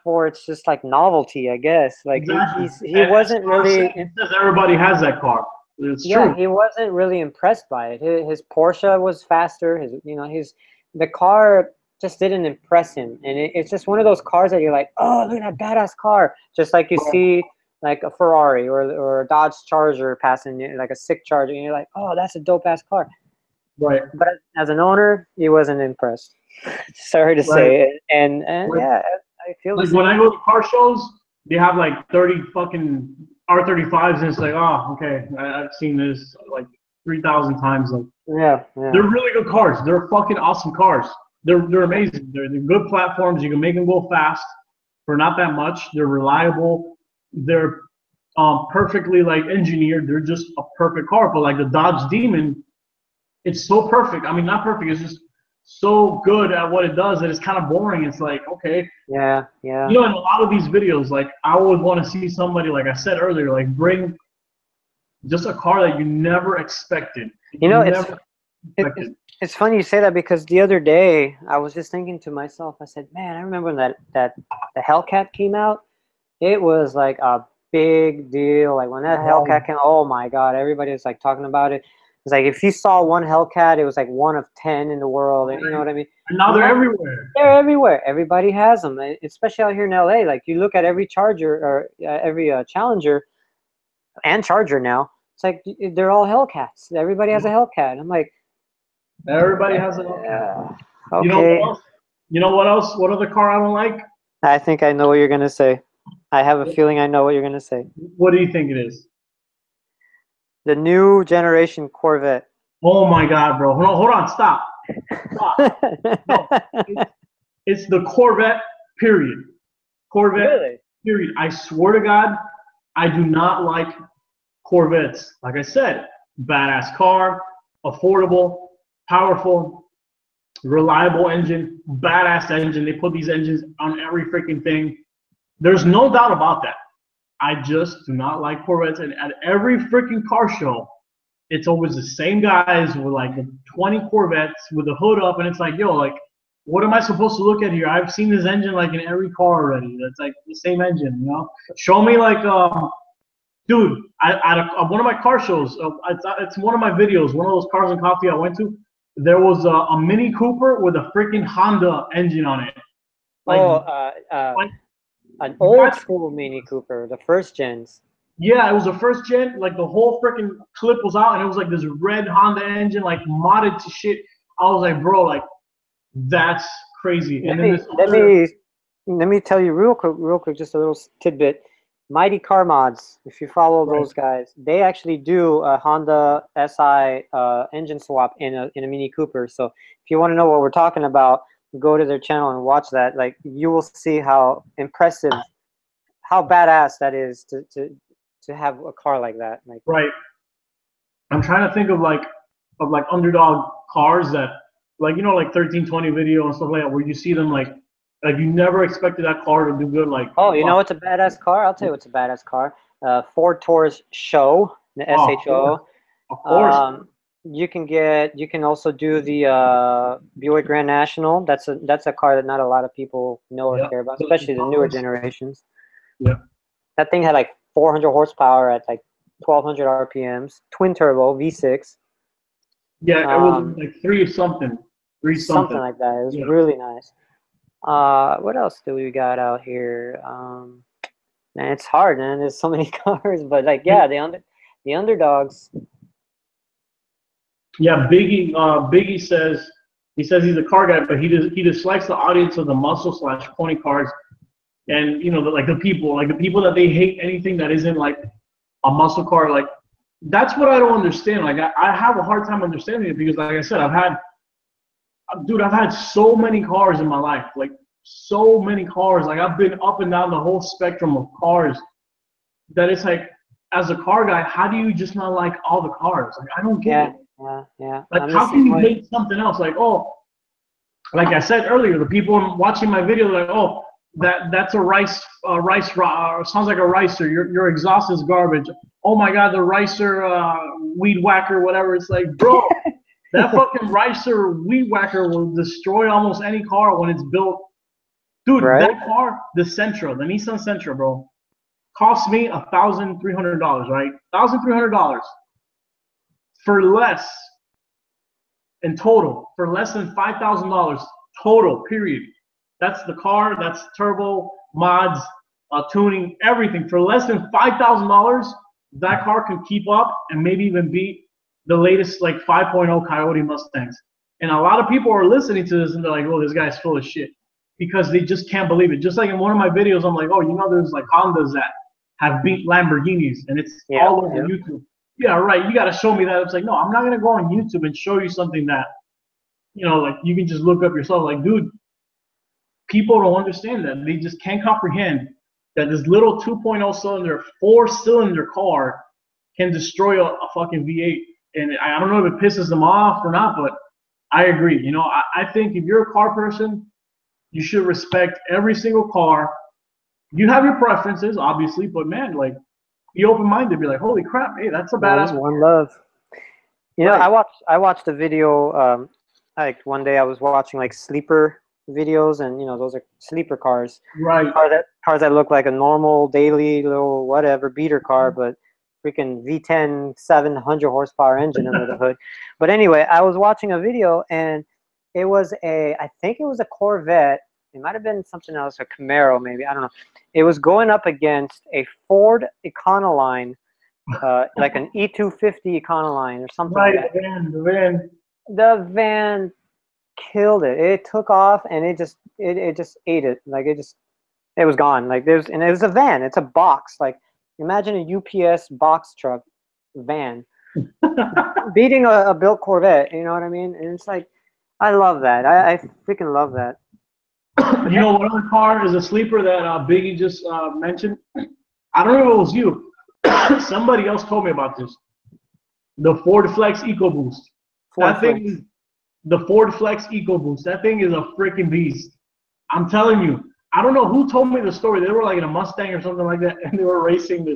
for its just like novelty, I guess. Like exactly. he wasn't really. He says everybody has that car. It's true. He wasn't really impressed by it. His Porsche was faster. The car just didn't impress him, and it's just one of those cars that you're like, oh, look at that badass car. Just like you see like a Ferrari or a Dodge Charger passing you, like a sick Charger, and you're like, oh, that's a dope ass car. Right. But as an owner, he wasn't impressed. Sorry to say it. And yeah, I feel like when I go to car shows, they have like 30 fucking R35s, and it's like, oh, okay, I've seen this like 3,000 times. Like, yeah, they're really good cars. They're fucking awesome cars. They're amazing. They're good platforms. You can make them go fast for not that much. They're reliable. They're perfectly like engineered. They're just a perfect car. But like the Dodge Demon, it's so perfect. I mean, not perfect. It's just so good at what it does that it's kind of boring. It's like, okay. Yeah. In a lot of these videos, like I would want to see somebody, like I said earlier, like bring just a car that you never expected. It's funny you say that, because the other day I was just thinking to myself, I said, man, I remember when that the Hellcat came out. It was like a big deal. Like when that Hellcat came, oh my God, everybody was like talking about it. It's like if you saw one Hellcat, it was like one of 10 in the world. You know what I mean? And now they're everywhere. They're everywhere. Everybody has them, especially out here in LA. Like you look at every Charger or every Challenger and Charger now. It's like they're all Hellcats. Everybody has a Hellcat. I'm like, everybody has a Hellcat. Okay. You know what else? What other car I don't like? I think I know what you're gonna say. I have a feeling I know what you're gonna say. What do you think it is? The new generation Corvette. Oh my God, bro! Hold on, stop. No, it's the Corvette. Period. Corvette. Really? Period. I swear to God, I do not like Corvettes. Like I said, badass car, affordable, powerful, reliable engine, badass engine. They put these engines on every freaking thing. There's no doubt about that. I just do not like Corvettes. And at every freaking car show, it's always the same guys with like 20 Corvettes with the hood up. And it's like, yo, like, what am I supposed to look at here? I've seen this engine like in every car already. That's like the same engine, you know? Show me like, dude, at one of my car shows, it's one of my videos, one of those Cars and Coffee I went to, there was a Mini Cooper with a freaking Honda engine on it. Like, an old school Mini Cooper, the first gens. Yeah, it was the first gen. Like the whole freaking clip was out, and it was like this red Honda engine, like modded to shit. I was like, bro, like that's crazy. And let me tell you real quick, just a little tidbit. Mighty Car Mods, if you follow those guys, they actually do a Honda SI engine swap in a Mini Cooper. So if you want to know what we're talking about, go to their channel and watch that. Like you will see how impressive, how badass that is to have a car like that. Like, right. I'm trying to think of like Underdog cars that, like, you know, like 1320 video and stuff like that, where you see them like you never expected that car to do good. Like, oh, you know what's a badass car? I'll tell you what's a badass car. Ford Taurus Show, the SHO. Of course. You can also do the Buick Grand National. That's a car that not a lot of people know or care about, especially the newer generations. Yeah. That thing had like 400 horsepower at like 1,200 RPMs, twin turbo V6. Yeah, it was like three something like that. It was really nice. What else do we got out here? Man, it's hard, man. There's so many cars, but like, yeah, The underdogs. Yeah, Biggie says he's a car guy, but he dislikes the audience of the muscle slash pony cars, and you know the people that they hate anything that isn't like a muscle car. Like that's what I don't understand. Like I have a hard time understanding it because like I said, I've had so many cars in my life, like so many cars. Like I've been up and down the whole spectrum of cars. That it's like, as a car guy, how do you just not like all the cars? Like I don't get it. Yeah. Like how can you hate something else? Like like I said earlier, the people watching my video are like, oh, that's a sounds like a ricer. Your exhaust is garbage. Oh my God, the ricer weed whacker, whatever. It's like, bro, that fucking ricer weed whacker will destroy almost any car when it's built. Dude, right? that car, the Nissan Sentra, bro, cost me $1,300, right? $1,300 for less in total, for less than $5,000 total, period. That's the car, that's turbo, mods, tuning, everything. For less than $5,000, that car can keep up and maybe even beat the latest like 5.0 Coyote Mustangs. And a lot of people are listening to this and they're like, oh, this guy's full of shit. Because they just can't believe it. Just like in one of my videos, I'm like, oh, you know, there's like Hondas that have beat Lamborghinis, and it's all over YouTube. Yeah, right. You got to show me that. It's like, no, I'm not going to go on YouTube and show you something that, you know, like you can just look up yourself. Like, dude, people don't understand that. They just can't comprehend that this little 2.0 cylinder, 4-cylinder car can destroy a fucking V8. And I don't know if it pisses them off or not, but I agree. You know, I think if you're a car person, you should respect every single car. You have your preferences, obviously, but man, like, be open-minded. Be like, holy crap, hey, that's a badass. One love. You know, I watched a video. Like one day, I was watching like sleeper videos, and you know, those are sleeper cars. Right. Cars that look like a normal daily little whatever beater car, but freaking V10 700 horsepower engine under the hood. But anyway, I was watching a video, and it was I think it was a Corvette. It might have been something else, a Camaro maybe. I don't know. It was going up against a Ford Econoline, like an E250 Econoline or something like that. The van killed it. It took off and it just ate it. Like it was gone. Like and it was a van. It's a box. Like imagine a UPS box truck van beating a built Corvette. You know what I mean? And it's like, I love that. I freaking love that. You know what other car is a sleeper that Biggie just mentioned? I don't know if it was you. Somebody else told me about this. The Ford Flex EcoBoost. The Ford Flex EcoBoost. That thing is a freaking beast. I'm telling you. I don't know who told me the story. They were like in a Mustang or something like that, and they were racing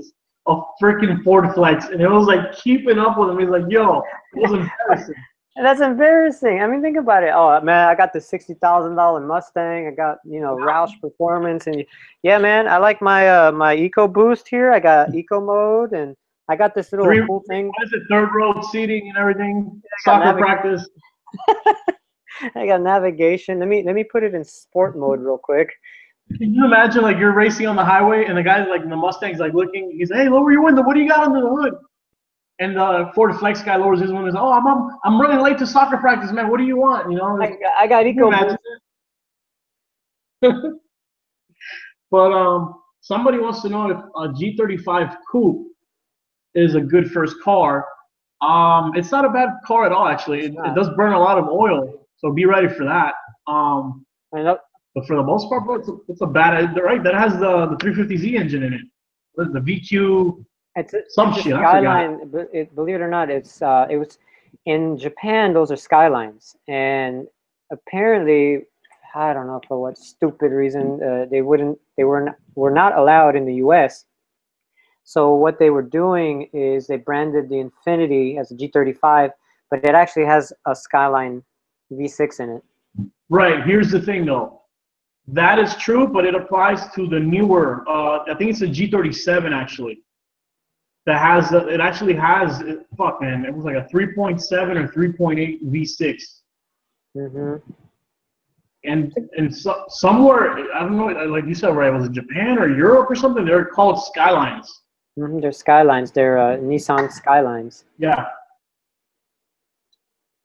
a freaking Ford Flex, and it was like keeping up with him. He's like, yo, it was embarrassing. That's embarrassing. I mean, think about it. Oh man, I got the $60,000 Mustang. I got, you know, Roush Performance, and yeah, man, I like my my EcoBoost here. I got Eco Mode, and I got this little cool thing. What is it? Third row seating and everything. Soccer practice. I got navigation. Let me put it in sport mode real quick. Can you imagine like you're racing on the highway and the guy like in the Mustang's like looking. He's like, hey, lower your window. What do you got under the hood? And the Ford Flex guy lowers his window. Oh, I'm running late to soccer practice, man. What do you want? You know. I got Eco. But somebody wants to know if a G35 Coupe is a good first car. It's not a bad car at all, actually. It does burn a lot of oil, so be ready for that. But for the most part, bro, it's a bad. Right, that has the 350Z engine in it. The VQ. It's Skyline, but believe it or not, it was in Japan. Those are Skylines, and apparently, I don't know for what stupid reason they were not allowed in the U.S. So what they were doing is they branded the Infiniti as a G35, but it actually has a Skyline V6 in it. Right. Here's the thing, though. That is true, but it applies to the newer. I think it's a G37 actually. That has it actually has fuck man, it was like a 3.7 or 3.8 V6. Mm-hmm. And somewhere, I don't know, like you said, right? Was it Japan or Europe or something? They're called Skylines. They're Skylines. They're Nissan Skylines. Yeah.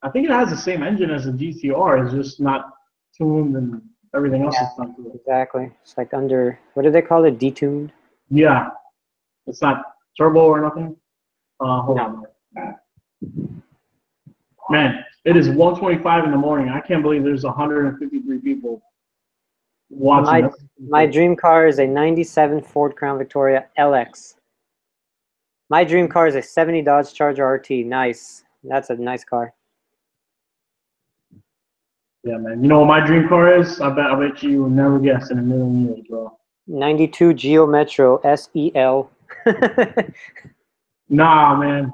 I think it has the same engine as a GTR. It's just not tuned and everything else is not to it. Exactly. It's like under, what do they call it? Detuned? Yeah. It's not turbo or nothing. Hold on. Man, it is 1:25 in the morning. I can't believe there's 153 people watching. My dream car is a 97 Ford Crown Victoria LX. My dream car is a 70 Dodge Charger RT. Nice. That's a nice car. Yeah, man. You know what my dream car is? I bet you will never guess in a million years, bro. 92 Geo Metro SEL. Nah, man.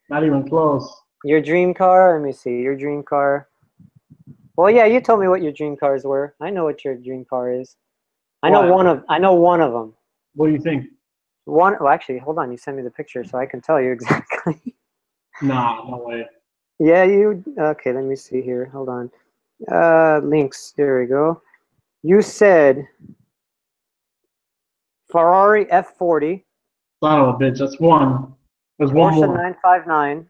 Not even close. Your dream car? Let me see. Your dream car. Well, yeah, you told me what your dream cars were. I know what your dream car is. I know one of them. What do you think? Well, actually, hold on. You sent me the picture so I can tell you exactly. Nah, no way. Yeah, okay, let me see here. Hold on. Links. There we go. You said Ferrari F40. Son of a bitch. That's one. There's one Porsche more. 959.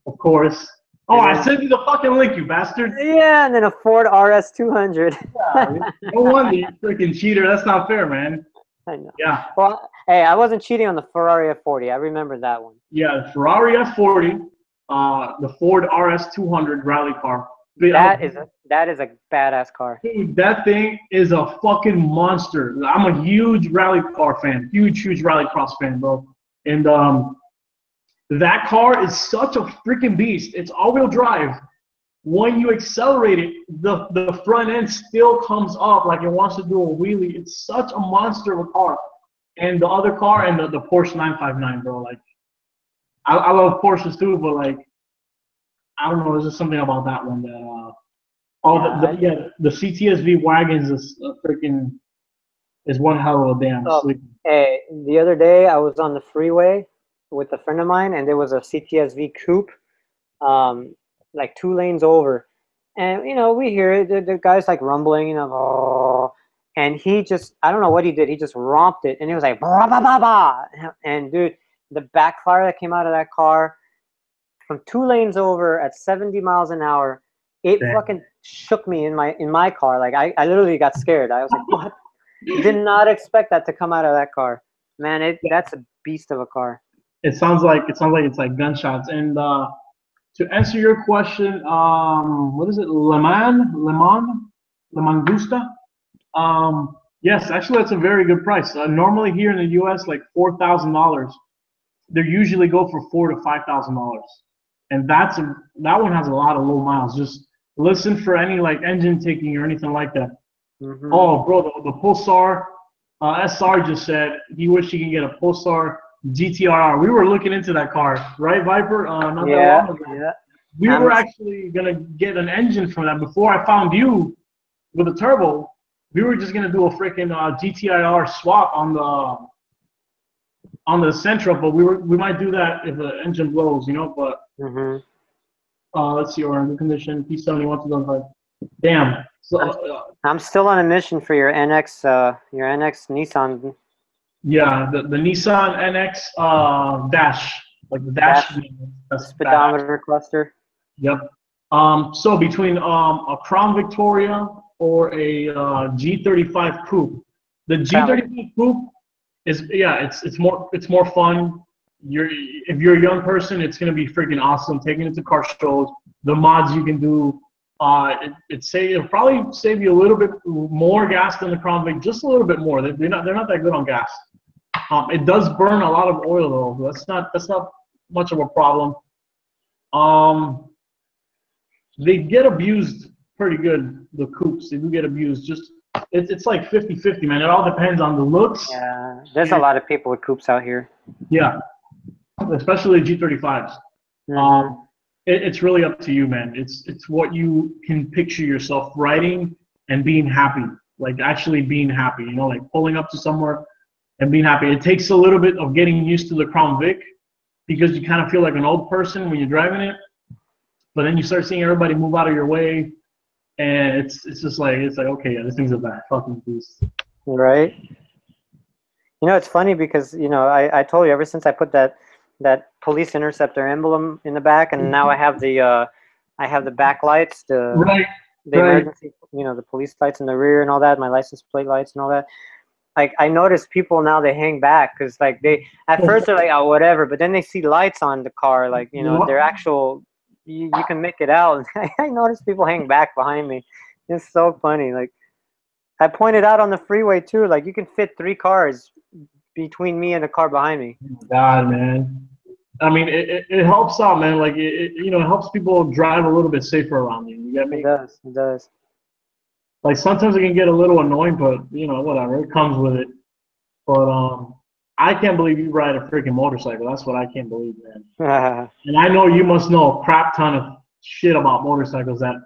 Of course. Oh, I sent you the fucking link, you bastard. Yeah, and then a Ford RS 200. Yeah, no wonder you freaking cheater. That's not fair, man. I know. Yeah. Well, hey, I wasn't cheating on the Ferrari F40. I remember that one. Yeah, Ferrari F40, the Ford RS 200 rally car. That is a badass car. Dude, that thing is a fucking monster. I'm a huge rally car fan. Huge rallycross fan, bro. And that car is such a freaking beast. It's all-wheel drive. When you accelerate it, the front end still comes up like it wants to do a wheelie. It's such a monster of a car. And the other car, and the Porsche 959, bro. Like, I love Porsches too, but like, I don't know. There's just something about that one that. The CTSV wagons is one hell of a damn sleep. Hey, the other day I was on the freeway with a friend of mine, and there was a CTSV coupe, like 2 lanes over, and we hear it. The guy's like rumbling, and he just, I don't know what he did. He just romped it, and it was like bah, bah, bah, bah. And dude, the backfire that came out of that car from 2 lanes over at 70 miles an hour, it fucking shook me in my car. Like I literally got scared. I was like, what? Did not expect that to come out of that car. Man, that's a beast of a car. It sounds like it's like gunshots. And to answer your question, what is it? Le Mangusta? Yes, actually that's a very good price. Normally here in the US, like $4,000. They usually go for $4,000 to $5,000. And that one has a lot of low miles. Just listen for any like engine ticking or anything like that. Mm-hmm. Oh, bro, the Pulsar SR just said he wished he could get a Pulsar GTR. We were looking into that car, right, Viper? Yeah. We were actually gonna get an engine from that before I found you with a turbo. We were just gonna do a freaking GTIR swap on the Sentra, but we might do that if the engine blows, But let's see, we're in good condition. P71 2005. Damn. So, I'm still on a mission for your NX Nissan. Yeah, the Nissan NX Dash, like the Dash. Speedometer cluster. Yep. So between a Crown Victoria or a G35 coupe, the G35 coupe is it's more fun. If you're a young person, it's gonna be freaking awesome. Taking it to car shows, the mods you can do. It'll probably save you a little bit more gas than the Crown Vic, just a little bit more. They're not that good on gas. It does burn a lot of oil though. That's not much of a problem. They get abused pretty good. The coupes, they do get abused. Just it's like 50-50, man. It all depends on the looks. Yeah, there's a lot of people with coupes out here. Yeah, especially G35s. It's really up to you, man. It's what you can picture yourself riding and being happy, like actually being happy. Like pulling up to somewhere and being happy. It takes a little bit of getting used to the Crown Vic because you kind of feel like an old person when you're driving it. But then you start seeing everybody move out of your way, and it's like okay, yeah, this thing's a bad fucking beast. Right. You know, it's funny because, you know, I told you ever since I put that police interceptor emblem in the back, and now I have the back lights, Right, the right. emergency, you know, the police lights in the rear and all that, my license plate lights and all that. Like, I notice people now, they hang back because, like, they at first they're like, oh, whatever, but then they see lights on the car, like, you know, they're actual. You can make it out. I notice people hang back behind me. It's so funny. Like, I pointed out on the freeway too. Like, you can fit 3 cars between me and the car behind me. God, man. I mean, it helps out, man. Like, you know, it helps people drive a little bit safer around you. You get It me? does. It does. Like, sometimes it can get a little annoying, but, you know, whatever. It comes with it. But, I can't believe you ride a freaking motorcycle. That's what I can't believe, man. And I know you must know a crap ton of shit about motorcycles that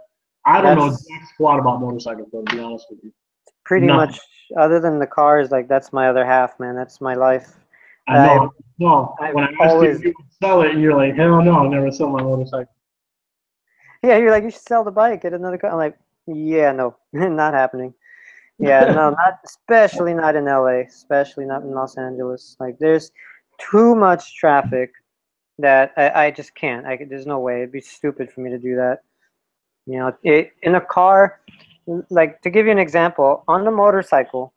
I don't know That's jack squat about motorcycles, though, to be honest with you. pretty Nothing. much, other than the cars, like, that's my other half, man. That's my life. I I've know. No, I've when I asked you if always, you would sell it, and you're like, hell no, I never sell my motorcycle. yeah, you're like, you should sell the bike, get another car. I'm like, yeah, no, not happening. Yeah, no, not especially not in LA, especially not in Los Angeles. Like, there's too much traffic that I just can't. There's no way. It'd be stupid for me to do that. You know, in a car, like, to give you an example, on the motorcycle,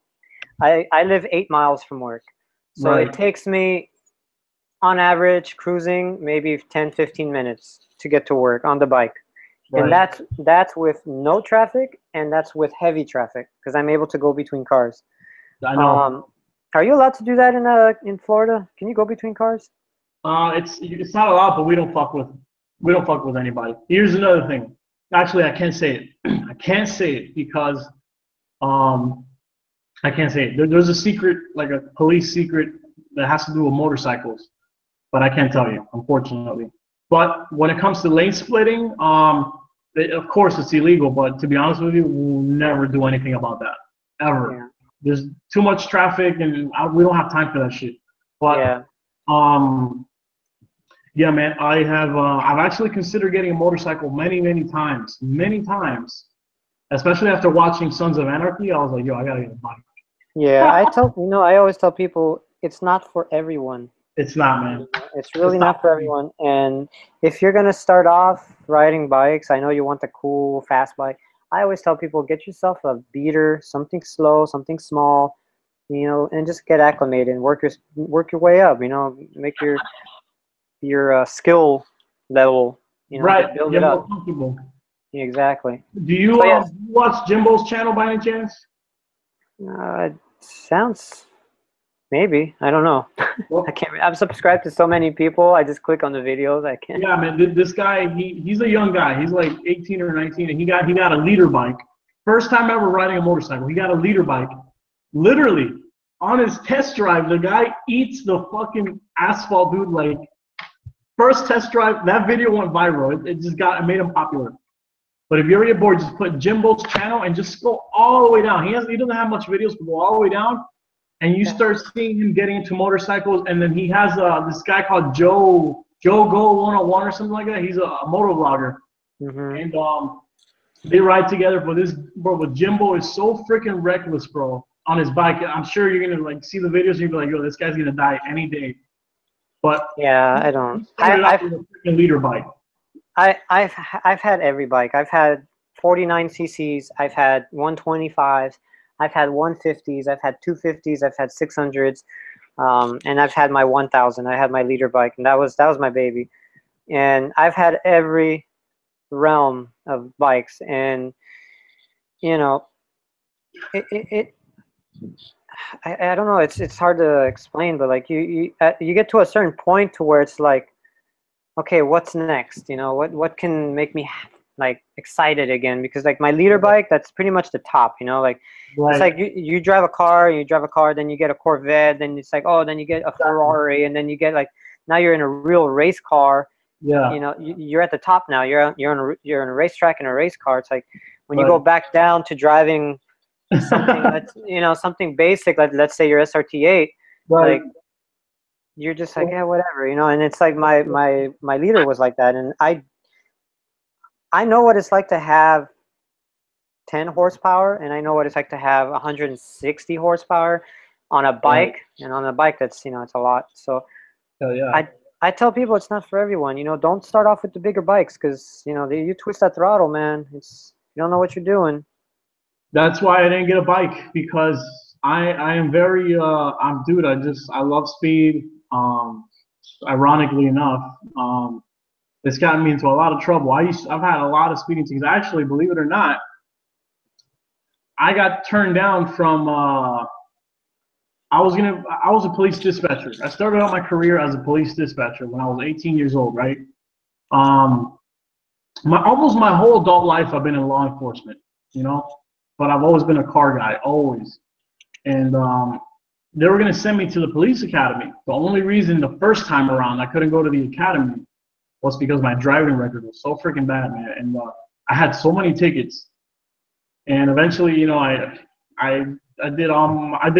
I live 8 miles from work. So Right, it takes me, on average, cruising maybe 10, 15 minutes to get to work on the bike. And right. that's with no traffic, and that's with heavy traffic because I'm able to go between cars. I know. Um, are you allowed to do that in Florida? Can you go between cars? It's not a lot, but we don't fuck with anybody. Here's another thing. Actually, I can't say it. I can't say it because um I can't say it. There's a secret, like a police secret that has to do with motorcycles, but I can't tell you, unfortunately. But when it comes to lane splitting, of course it's illegal. But to be honest with you, we'll never do anything about that ever. Yeah. There's too much traffic, and we don't have time for that shit. But Yeah. um, yeah, man, I've actually considered getting a motorcycle many times, especially after watching Sons of Anarchy. I was like, yo, I gotta get a bike. Yeah. I always tell people it's not for everyone. It's not, You man. know, it's It's really not not for for me. everyone. And if you're gonna start off riding bikes, I know you want the cool, fast bike. I always tell people, get yourself a beater, something slow, something small, you know, and just get acclimated and work your way up. You know, make your skill level. You know, Right, build it get more up. comfortable. Exactly. Do you So yes, watch Jimbo's channel by any chance? it sounds, maybe, I don't know. I Well, can't. I'm subscribed to so many people. I just click on the videos. I can't. yeah, man. This guy, he's a young guy. He's like 18 or 19, and he got a leader bike. First time ever riding a motorcycle. He got a leader bike. Literally on his test drive, the guy eats the fucking asphalt, dude. Like first test drive, that video went viral. It made him popular. But if you ever get bored, just put Jimbo's channel and just go all the way down. He doesn't have much videos, but go all the way down, and you Okay. start seeing him getting into motorcycles. And then he has this guy called Joe Go 101 or something like that. He's a motor vlogger, Mhm. and they ride together. But this bro, with Jimbo is so freaking reckless, bro, on his bike. I'm sure you're gonna like see the videos and you'll be like, yo, this guy's gonna die any day. But Yeah, I he don't. started out with a freaking leader bike. I've had every bike. I've had 49 cc's. I've had 125s. I've had 150s. I've had 250s. I've had 600s. And I've had my 1000. I had my leader bike, and that was my baby. And I've had every realm of bikes, and you know, it I don't know. It's hard to explain, but like you get to a certain point to where it's like, okay, what's next? You know, what can make me like excited again? Because like my leader bike, that's pretty much the top. You know, like it's Right. like you drive a car, then you get a Corvette, then it's like, oh, then you get a Ferrari, and then you get like, now you're in a real race car. You Yeah. know, you're at the top now. You're on a racetrack in a race car. It's like when you go Right. back down to driving something that's, you know, something basic, like let's say your SRT8, Right. like you're just like, yeah, whatever, you know. And it's like my leader was like that, and I know what it's like to have 10 horsepower, and I know what it's like to have 160 horsepower on a bike, and on a bike that's, you know, it's a lot. So Hell yeah. I tell people it's not for everyone. You know, don't start off with the bigger bikes because, you know, you twist that throttle, man. You don't know what you're doing. That's why I didn't get a bike, because I am very dude, I love speed. Ironically enough, it's gotten me into a lot of trouble. I've had a lot of speeding tickets. Actually, believe it or not, I got turned down from I was a police dispatcher. I started out my career as a police dispatcher when I was 18 years old, right? Almost my whole adult life I've been in law enforcement, you know, but I've always been a car guy, always. And they were gonna send me to the police academy. The only reason the first time around I couldn't go to the academy was because my driving record was so freaking bad, man. And I had so many tickets. And eventually, you know, I did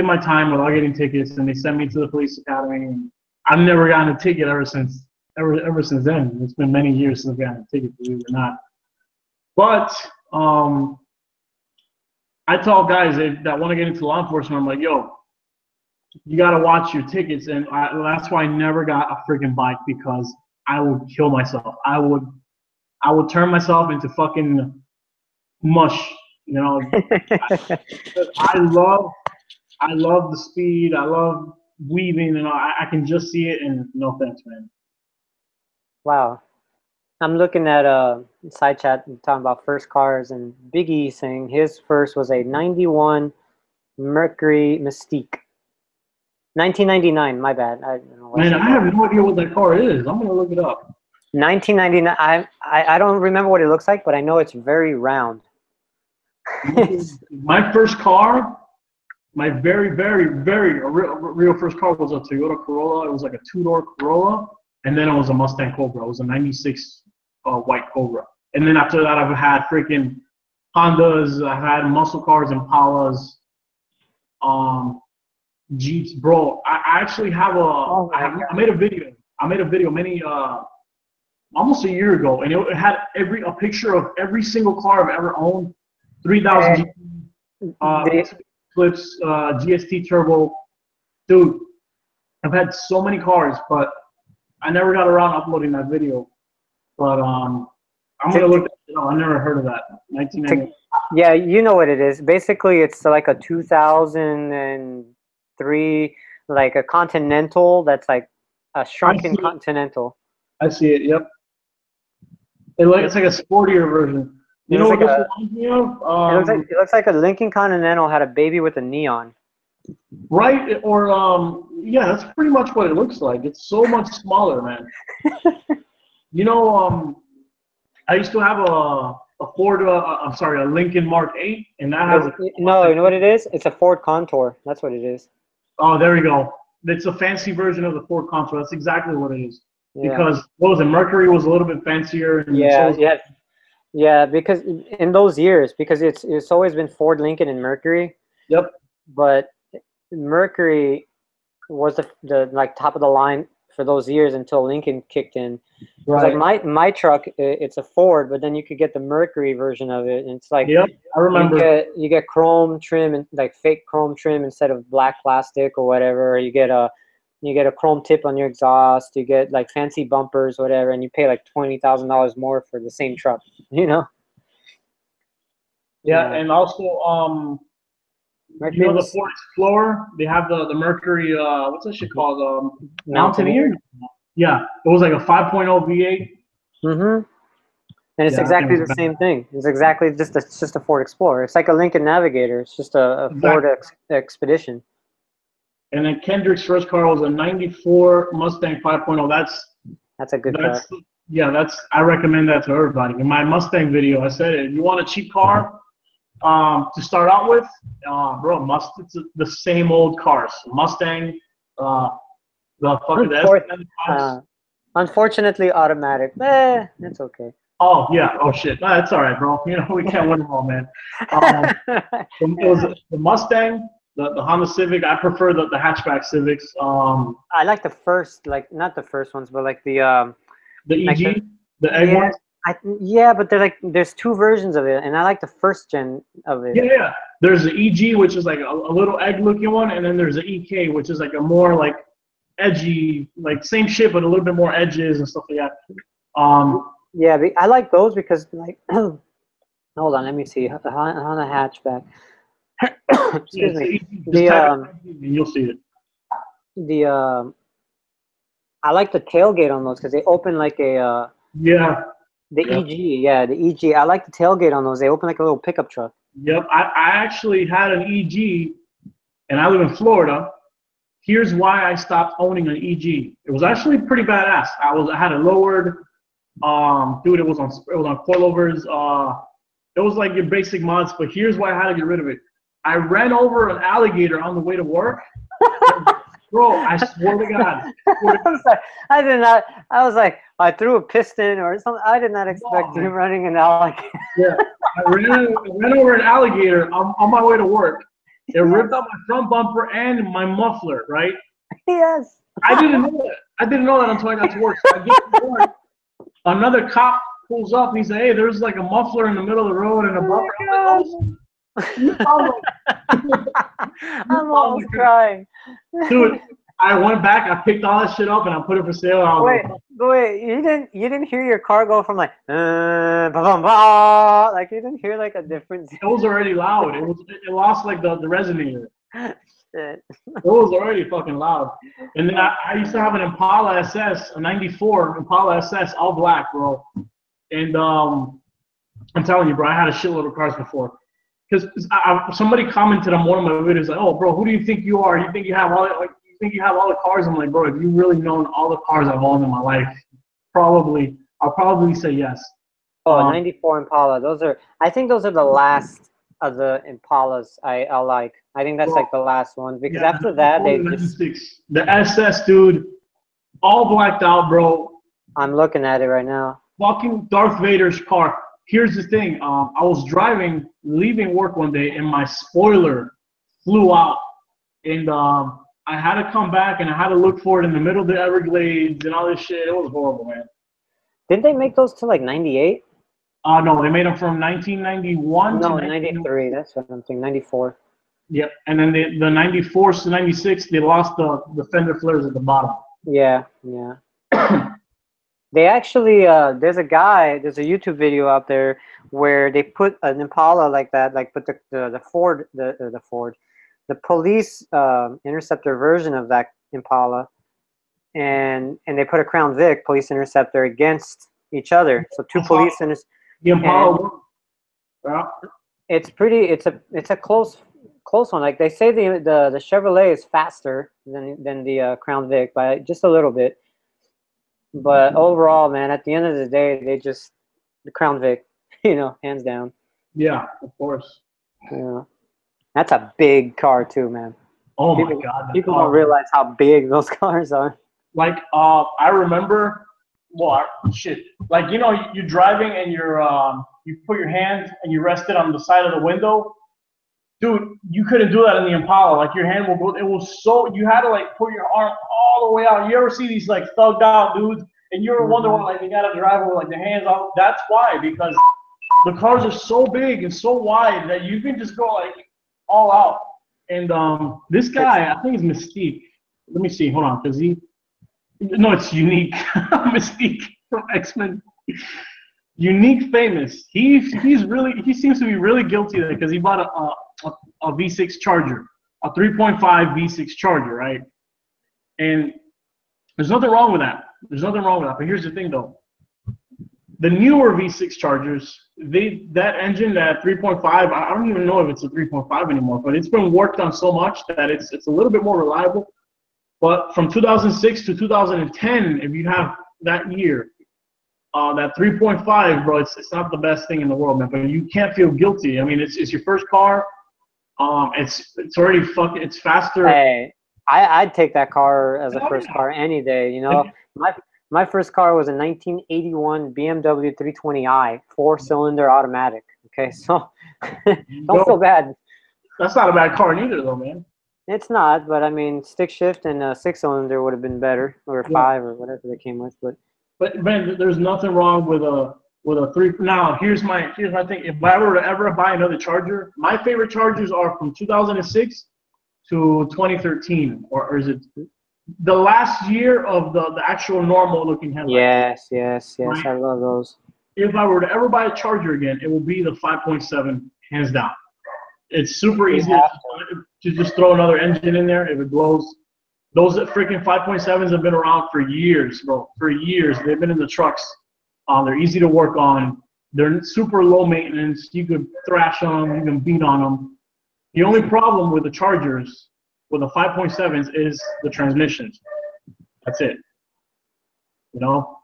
my time without getting tickets, and they sent me to the police academy. And I've never gotten a ticket ever since then. It's been many years since I've gotten a ticket, believe it or not. But I tell guys that want to get into law enforcement, I'm like, yo, you got to watch your tickets. And that's why I never got a freaking bike, because I would kill myself. I would turn myself into fucking mush, you know. I love the speed. I love weaving, and I can just see it. And no thanks, man. Wow. I'm looking at side chat talking about first cars, and Biggie saying his first was a 91 Mercury Mystique. 1999, my bad. I don't know. Man, I have no idea what that car is. I'm gonna look it up. 1999. I don't remember what it looks like, but I know it's very round. My first car, my very real first car was a Toyota Corolla. It was like a two-door Corolla, and then it was a Mustang Cobra. It was a '96 white Cobra. And then after that, I've had freaking Hondas. I had muscle cars, Impalas, Jeeps, bro. I actually have I made a video many almost a year ago, and it had a picture of every single car I've ever owned. 3000 Clips, GST Turbo. Dude, I've had so many cars, but I never got around uploading that video. But I'm gonna look at it. I never heard of that. 1990. Yeah, you know what it is. Basically, it's like a 2003, like a Continental. That's like a shrunken Continental. I see it. Yep. It's like a sportier version. You know what this reminds me of? It looks like a Lincoln Continental had a baby with a neon. Right? Or yeah, that's pretty much what it looks like. It's so much smaller, man. You know, I used to have a Ford. A Lincoln Mark 8, and that has. No, you know what it is? It's a Ford Contour. That's what it is. Oh, there we go. It's a fancy version of the Ford Contour. That's exactly what it is. Yeah. Because what was it? Mercury was a little bit fancier. And yeah. Because in those years, because it's always been Ford, Lincoln, and Mercury. Yep. But Mercury was the like top of the line for those years until Lincoln kicked in. Right. Like my truck, it's a Ford, but then you could get the Mercury version of it, and it's like, yep, I remember. You get chrome trim, and like fake chrome trim instead of black plastic or whatever. You get a chrome tip on your exhaust. You get like fancy bumpers, whatever, and you pay like $20,000 more for the same truck. You know. Yeah, and also you know the Ford Explorer? They have the Mercury. What's that shit called? Mountaineer. Yeah, it was like a 5.0 V8. And it's exactly the same thing. It's exactly just a Ford Explorer. It's like a Lincoln Navigator. It's just a Ford Expedition. And then Kendrick's first car was a '94 Mustang 5.0. That's a good car. Yeah, I recommend that to everybody. In my Mustang video, I said, if you want a cheap car to start out with, bro, it's the same old cars. Mustang, unfortunately, automatic. It's okay. Oh yeah. Oh shit. No, that's all right, bro. You know we can't win them all, man. It was the Mustang, the Honda Civic. I prefer the hatchback Civics. I like the first, like not the first ones, but like the EG, the egg ones. Yeah, but there's two versions of it, and I like the first gen of it. Yeah, yeah. There's the EG, which is like a little egg-looking one, and then there's the EK, which is like a more like edgy, like same shit, but a little bit more edges and stuff like that. Yeah, I like those because like, hold on, let me see on a hatchback. Excuse me. You'll see it. I like the tailgate on those because they open like a yeah. The EG, yeah, the EG. I like the tailgate on those. They open like a little pickup truck. Yep, I actually had an EG, and I live in Florida. Here's why I stopped owning an EG. It was actually pretty badass. I had it lowered. Dude, it was on coilovers. It was like your basic mods, but here's why I had to get rid of it. I ran over an alligator on the way to work. Bro, I swear to God. I'm sorry. I did not. I was like, I threw a piston or something. I did not expect him running an alligator. Yeah, I ran over an alligator on my way to work. It ripped out my front bumper and my muffler, right? Yes. I didn't know that. I didn't know that until I got to work. So I get to work. Another cop pulls up and he said, "Hey, there's like a muffler in the middle of the road and a bumper." I'm almost crying. Dude, I went back, I picked all that shit up and I put it for sale. Wait, you didn't hear your car go from like like you didn't hear like a difference. It was already loud. It lost like the resonator. Shit. It was already fucking loud. And then I used to have an Impala SS, a 94 Impala SS, all black, bro. And I'm telling you, bro, I had a shitload of cars before. Because somebody commented on one of my videos, like, "Oh, bro, who do you think you are? You think you have all the cars?" I'm like, bro, if you really known all the cars I've owned in my life, I'll probably say yes. Oh, 94 Impala. I think those are the last of the Impalas I like. I think that's like the last one because after that they just the SS, dude, all blacked out, bro. I'm looking at it right now. Fucking Darth Vader's car. Here's the thing. I was leaving work one day, and my spoiler flew out, and I had to come back, and I had to look for it in the middle of the Everglades and all this shit. It was horrible, man. Didn't they make those to like 98? No, they made them from 1991 to 93. That's what I'm thinking. 94. Yep, and then the 94s to 96, they lost the fender flares at the bottom. Yeah, yeah. They actually, there's a YouTube video out there where they put an Impala like that, like put the police interceptor version of that Impala, and they put a Crown Vic police interceptor against each other. So two police interceptors. The Impala. Yeah. It's a close one. Like they say the Chevrolet is faster than the Crown Vic by just a little bit. But overall, man, at the end of the day, the Crown Vic, hands down. Yeah, of course. Yeah, that's a big car too, man. Oh my God! People don't realize how big those cars are. Like, I remember, shit. Like, you're driving and you put your hand and you rest it on the side of the window. Dude, you couldn't do that in the Impala. Like, your hand will go. It was you had to like put your arm all the way out. You ever see these like thugged out dudes, and you ever wonder why like they gotta drive with like the hands out? That's why, because the cars are so big and so wide that you can just go like all out. And this guy, I think, is Mystique. Let me see. Hold on, it's Unique. Mystique from X-Men. Unique Famous. He seems to be really guilty there because he bought a V6 Charger, a 3.5 V6 Charger, right? And there's nothing wrong with that. But here's the thing, though. The newer V6 Chargers, that engine, that 3.5, I don't even know if it's a 3.5 anymore, but it's been worked on so much that it's a little bit more reliable. But from 2006 to 2010, if you have that year, that 3.5, bro, it's not the best thing in the world, man. But you can't feel guilty. I mean, it's your first car. It's already it's faster. Hey, I'd take that car as a first car any day. My first car was a 1981 BMW 320i, 4-cylinder automatic. Okay, so don't feel bad. That's not a bad car neither, though, man. It's not, but I mean, stick shift and a 6-cylinder would have been better, or 5 or whatever they came with. But man, there's nothing wrong with a with a 3. Now here's my thing. If I were to ever buy another Charger, my favorite Chargers are from 2006 to 2013, or is it the last year of the actual normal looking headlights? Yes. Right? I love those. If I were to ever buy a Charger again, it would be the 5.7, hands down. It's super easy to just throw another engine in there if it blows. Those freaking 5.7s have been around for years, bro. For years. They've been in the trucks. They're easy to work on. They're super low maintenance. You could thrash on them. You can beat on them. The only problem with the Chargers, with the 5.7s, is the transmissions. That's it. You know?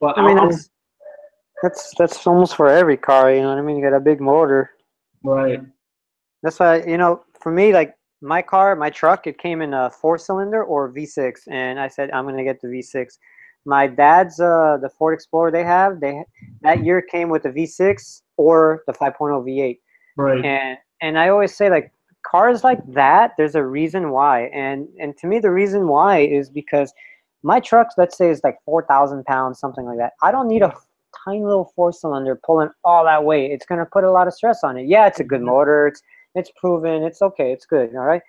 But I mean, that's almost for every car, you know what I mean? You got a big motor. right. That's why, you know, for me, like my truck, it came in a 4-cylinder or V6, and I said I'm gonna get the V6. My dad's the Ford Explorer that year came with the V6 or the 5.0 V8. Right. And I always say, like, cars like that, there's a reason why. And to me, the reason why is because my truck, let's say, is like 4,000 pounds, something like that. I don't need a tiny little 4-cylinder pulling all that weight. It's gonna put a lot of stress on it. Yeah, it's a good motor. It's proven. It's okay. It's good. All right.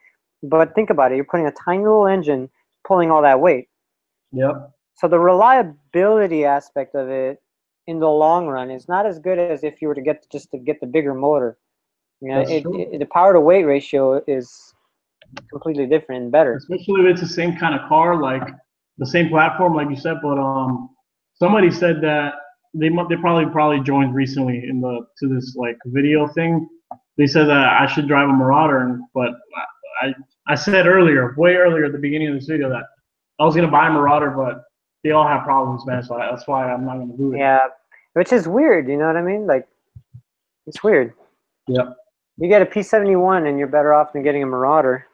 But think about it. You're putting a tiny little engine pulling all that weight. Yep. So the reliability aspect of it in the long run is not as good as if you were to get the bigger motor. You know, the power to weight ratio is completely different and better. Especially if it's the same kind of car, like the same platform, like you said. But somebody said that they probably joined recently to this like video thing. They said that I should drive a Marauder, but I said way earlier at the beginning of this video that I was gonna buy a Marauder, but they all have problems, man. So that's why I'm not gonna do it. Yeah, which is weird. You know what I mean? Like, it's weird. Yep. You get a P71 and you're better off than getting a Marauder.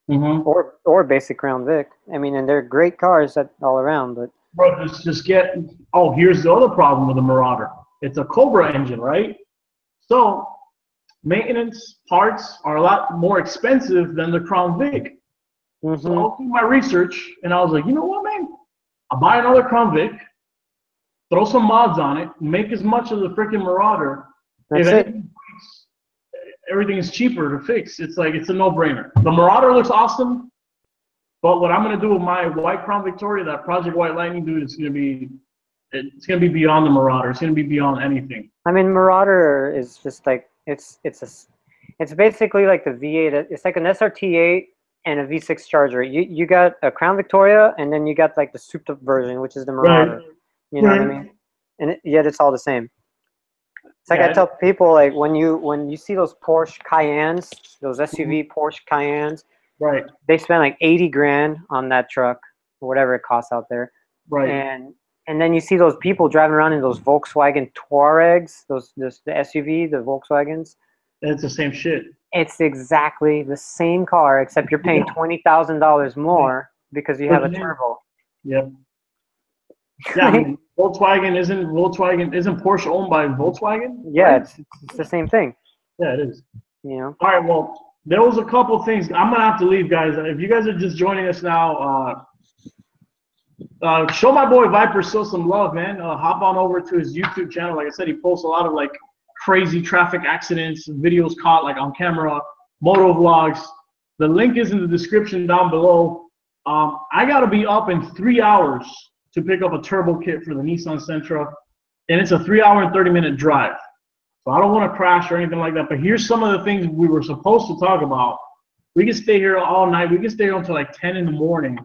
Mm-hmm. Or basic Crown Vic. I mean, and they're great cars all around, but bro, just get. Oh, here's the other problem with the Marauder. It's a Cobra engine, right? So maintenance parts are a lot more expensive than the Crown Vic. Mm-hmm. So I was doing my research, and I was like, you know what, man? I'll buy another Crown Vic, throw some mods on it, make as much of the freaking Marauder. That's it. Everything is cheaper to fix. It's like it's a no-brainer. The Marauder looks awesome, but what I'm gonna do with my white Crown Victoria, that Project White Lightning, dude, it's gonna be beyond the Marauder. It's gonna be beyond anything. I mean, Marauder is just like it's basically like the V8. It's like an SRT8 and a V6 Charger. You got a Crown Victoria, and then you got like the souped-up version, which is the Marauder. Right. You know what I mean? And yet it's all the same. It's like I tell people, like when you see those Porsche Cayennes, those SUV Porsche Cayennes, right? They spend like 80 grand on that truck, or whatever it costs out there, right? And then you see those people driving around in those Volkswagen Touaregs, the SUV, the Volkswagens. It's the same shit. It's exactly the same car, except you're paying $20,000 more because you have a turbo. Yep. Yeah, I mean, Volkswagen isn't Porsche owned by Volkswagen? Yeah, right? It's the same thing. Yeah, it is. You know. All right, well, there was a couple things. I'm gonna have to leave, guys. If you guys are just joining us now, show my boy VIPERSYL some love, man. Hop on over to his YouTube channel. Like I said, he posts a lot of like crazy traffic accidents, videos caught like on camera, moto vlogs. The link is in the description down below. I gotta be up in 3 hours to pick up a turbo kit for the Nissan Sentra, and it's a 3 hour and 30-minute drive. So I don't want to crash or anything like that, but here's some of the things we were supposed to talk about. We can stay here all night. We can stay until like 10 in the morning.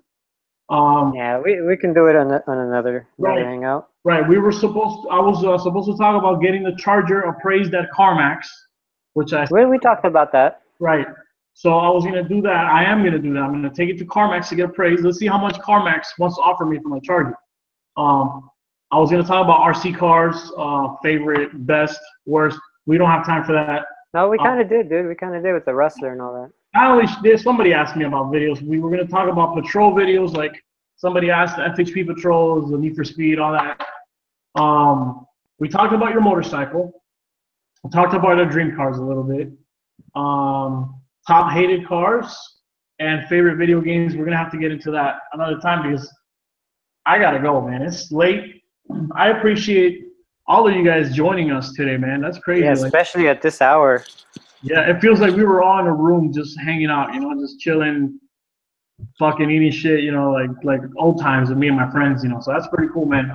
Yeah, we can do it on another hangout. Right. I was supposed to talk about getting the Charger appraised at CarMax, which we talked about that. Right. So I was gonna do that. I am gonna do that. I'm gonna take it to CarMax to get appraised. Let's see how much CarMax wants to offer me for my Charger. I was gonna talk about RC cars, favorite, best, worst. We don't have time for that. No, we kind of did, dude. We kind of did with the Rustler and all that. Not only did somebody ask me about videos. We were gonna talk about patrol videos, like somebody asked the FHP patrols, the Need for Speed, all that. We talked about your motorcycle. We talked about our dream cars a little bit. Top hated cars and favorite video games. We're gonna have to get into that another time because I gotta go, man. It's late. I appreciate all of you guys joining us today, man. That's crazy. Yeah, Like, especially at this hour. yeah, it feels like we were all in a room just hanging out, you know, just chilling, fucking eating shit, you know, like old times with me and my friends, you know. So that's pretty cool, man.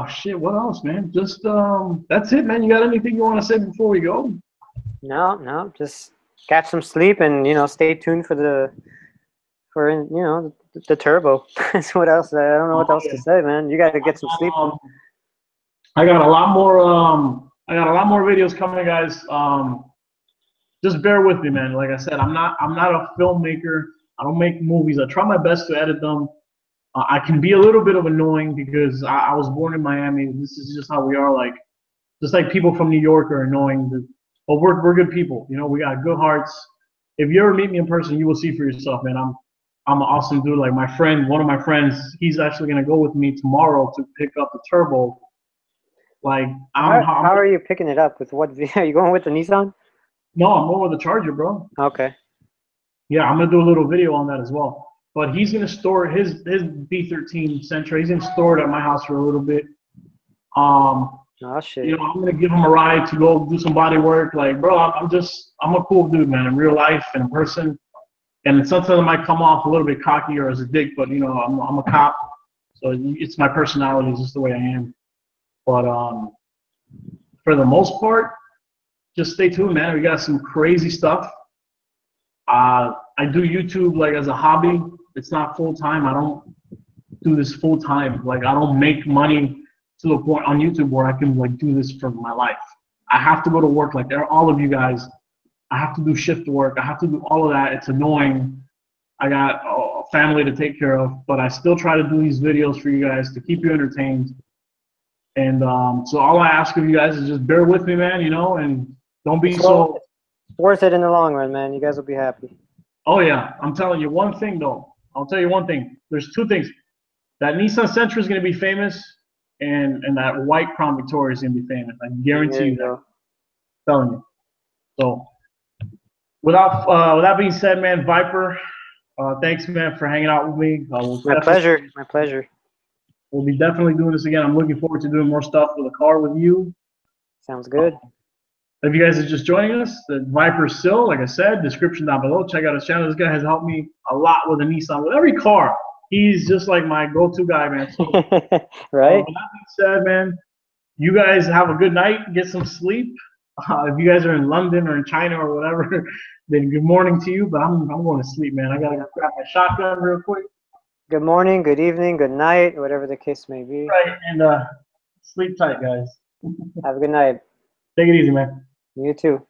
Shit, what else, man? Just that's it, man. You got anything you want to say before we go? No, just catch some sleep and, you know, stay tuned for the turbo. That's what else. I don't know what else to say, man. You got to get some sleep. I got a lot more. I got a lot more videos coming, guys. Just bear with me, man. Like I said, I'm not a filmmaker. I don't make movies. I try my best to edit them. I can be a little bit of annoying because I was born in Miami. This is just how we are. Like, just like people from New York are annoying. But we're good people. You know, we got good hearts. If you ever meet me in person, you will see for yourself, man. I'm an awesome dude. Like my friend, one of my friends, he's actually gonna go with me tomorrow to pick up the turbo. Like, How are you picking it up? With what? Are you going with the Nissan? No, I'm going with the Charger, bro. Okay. Yeah, I'm gonna do a little video on that as well. But he's gonna store his B13 Sentra. He's gonna store it at my house for a little bit. Oh shit. You know, I'm gonna give him a ride to go do some body work. Like, bro, I'm a cool dude, man, in real life and in person. And sometimes I might come off a little bit cocky or as a dick, but you know, I'm a cop, so it's my personality. It's just the way I am. But for the most part, just stay tuned, man. We got some crazy stuff. I do YouTube like as a hobby. It's not full time. I don't do this full time. Like I don't make money to the point on YouTube where I can like do this for my life. I have to go to work like all of you guys. I have to do shift work. I have to do all of that. It's annoying. I got a family to take care of, but I still try to do these videos for you guys to keep you entertained. And so all I ask of you guys is just bear with me, man, you know, and don't be so. It's worth it in the long run, man. You guys will be happy. Oh, yeah. I'm telling you one thing, though. I'll tell you one thing. There's two things. That Nissan Sentra is going to be famous, and that white Crown Victoria is going to be famous. I guarantee you that. I'm telling you. So without that being said, man, Viper, thanks, man, for hanging out with me. My pleasure. My pleasure. We'll be definitely doing this again. I'm looking forward to doing more stuff with the car with you. Sounds good. If you guys are just joining us, the VIPERSYL, like I said, description down below. Check out his channel. This guy has helped me a lot with a Nissan. With every car, he's just like my go-to guy, man. So, right? With that being said, man, you guys have a good night. Get some sleep. If you guys are in London or in China or whatever, then good morning to you. But I'm going to sleep, man. I got to go grab my shotgun real quick. Good morning, good evening, good night, whatever the case may be. Right, and sleep tight, guys. Have a good night. Take it easy, man. You too.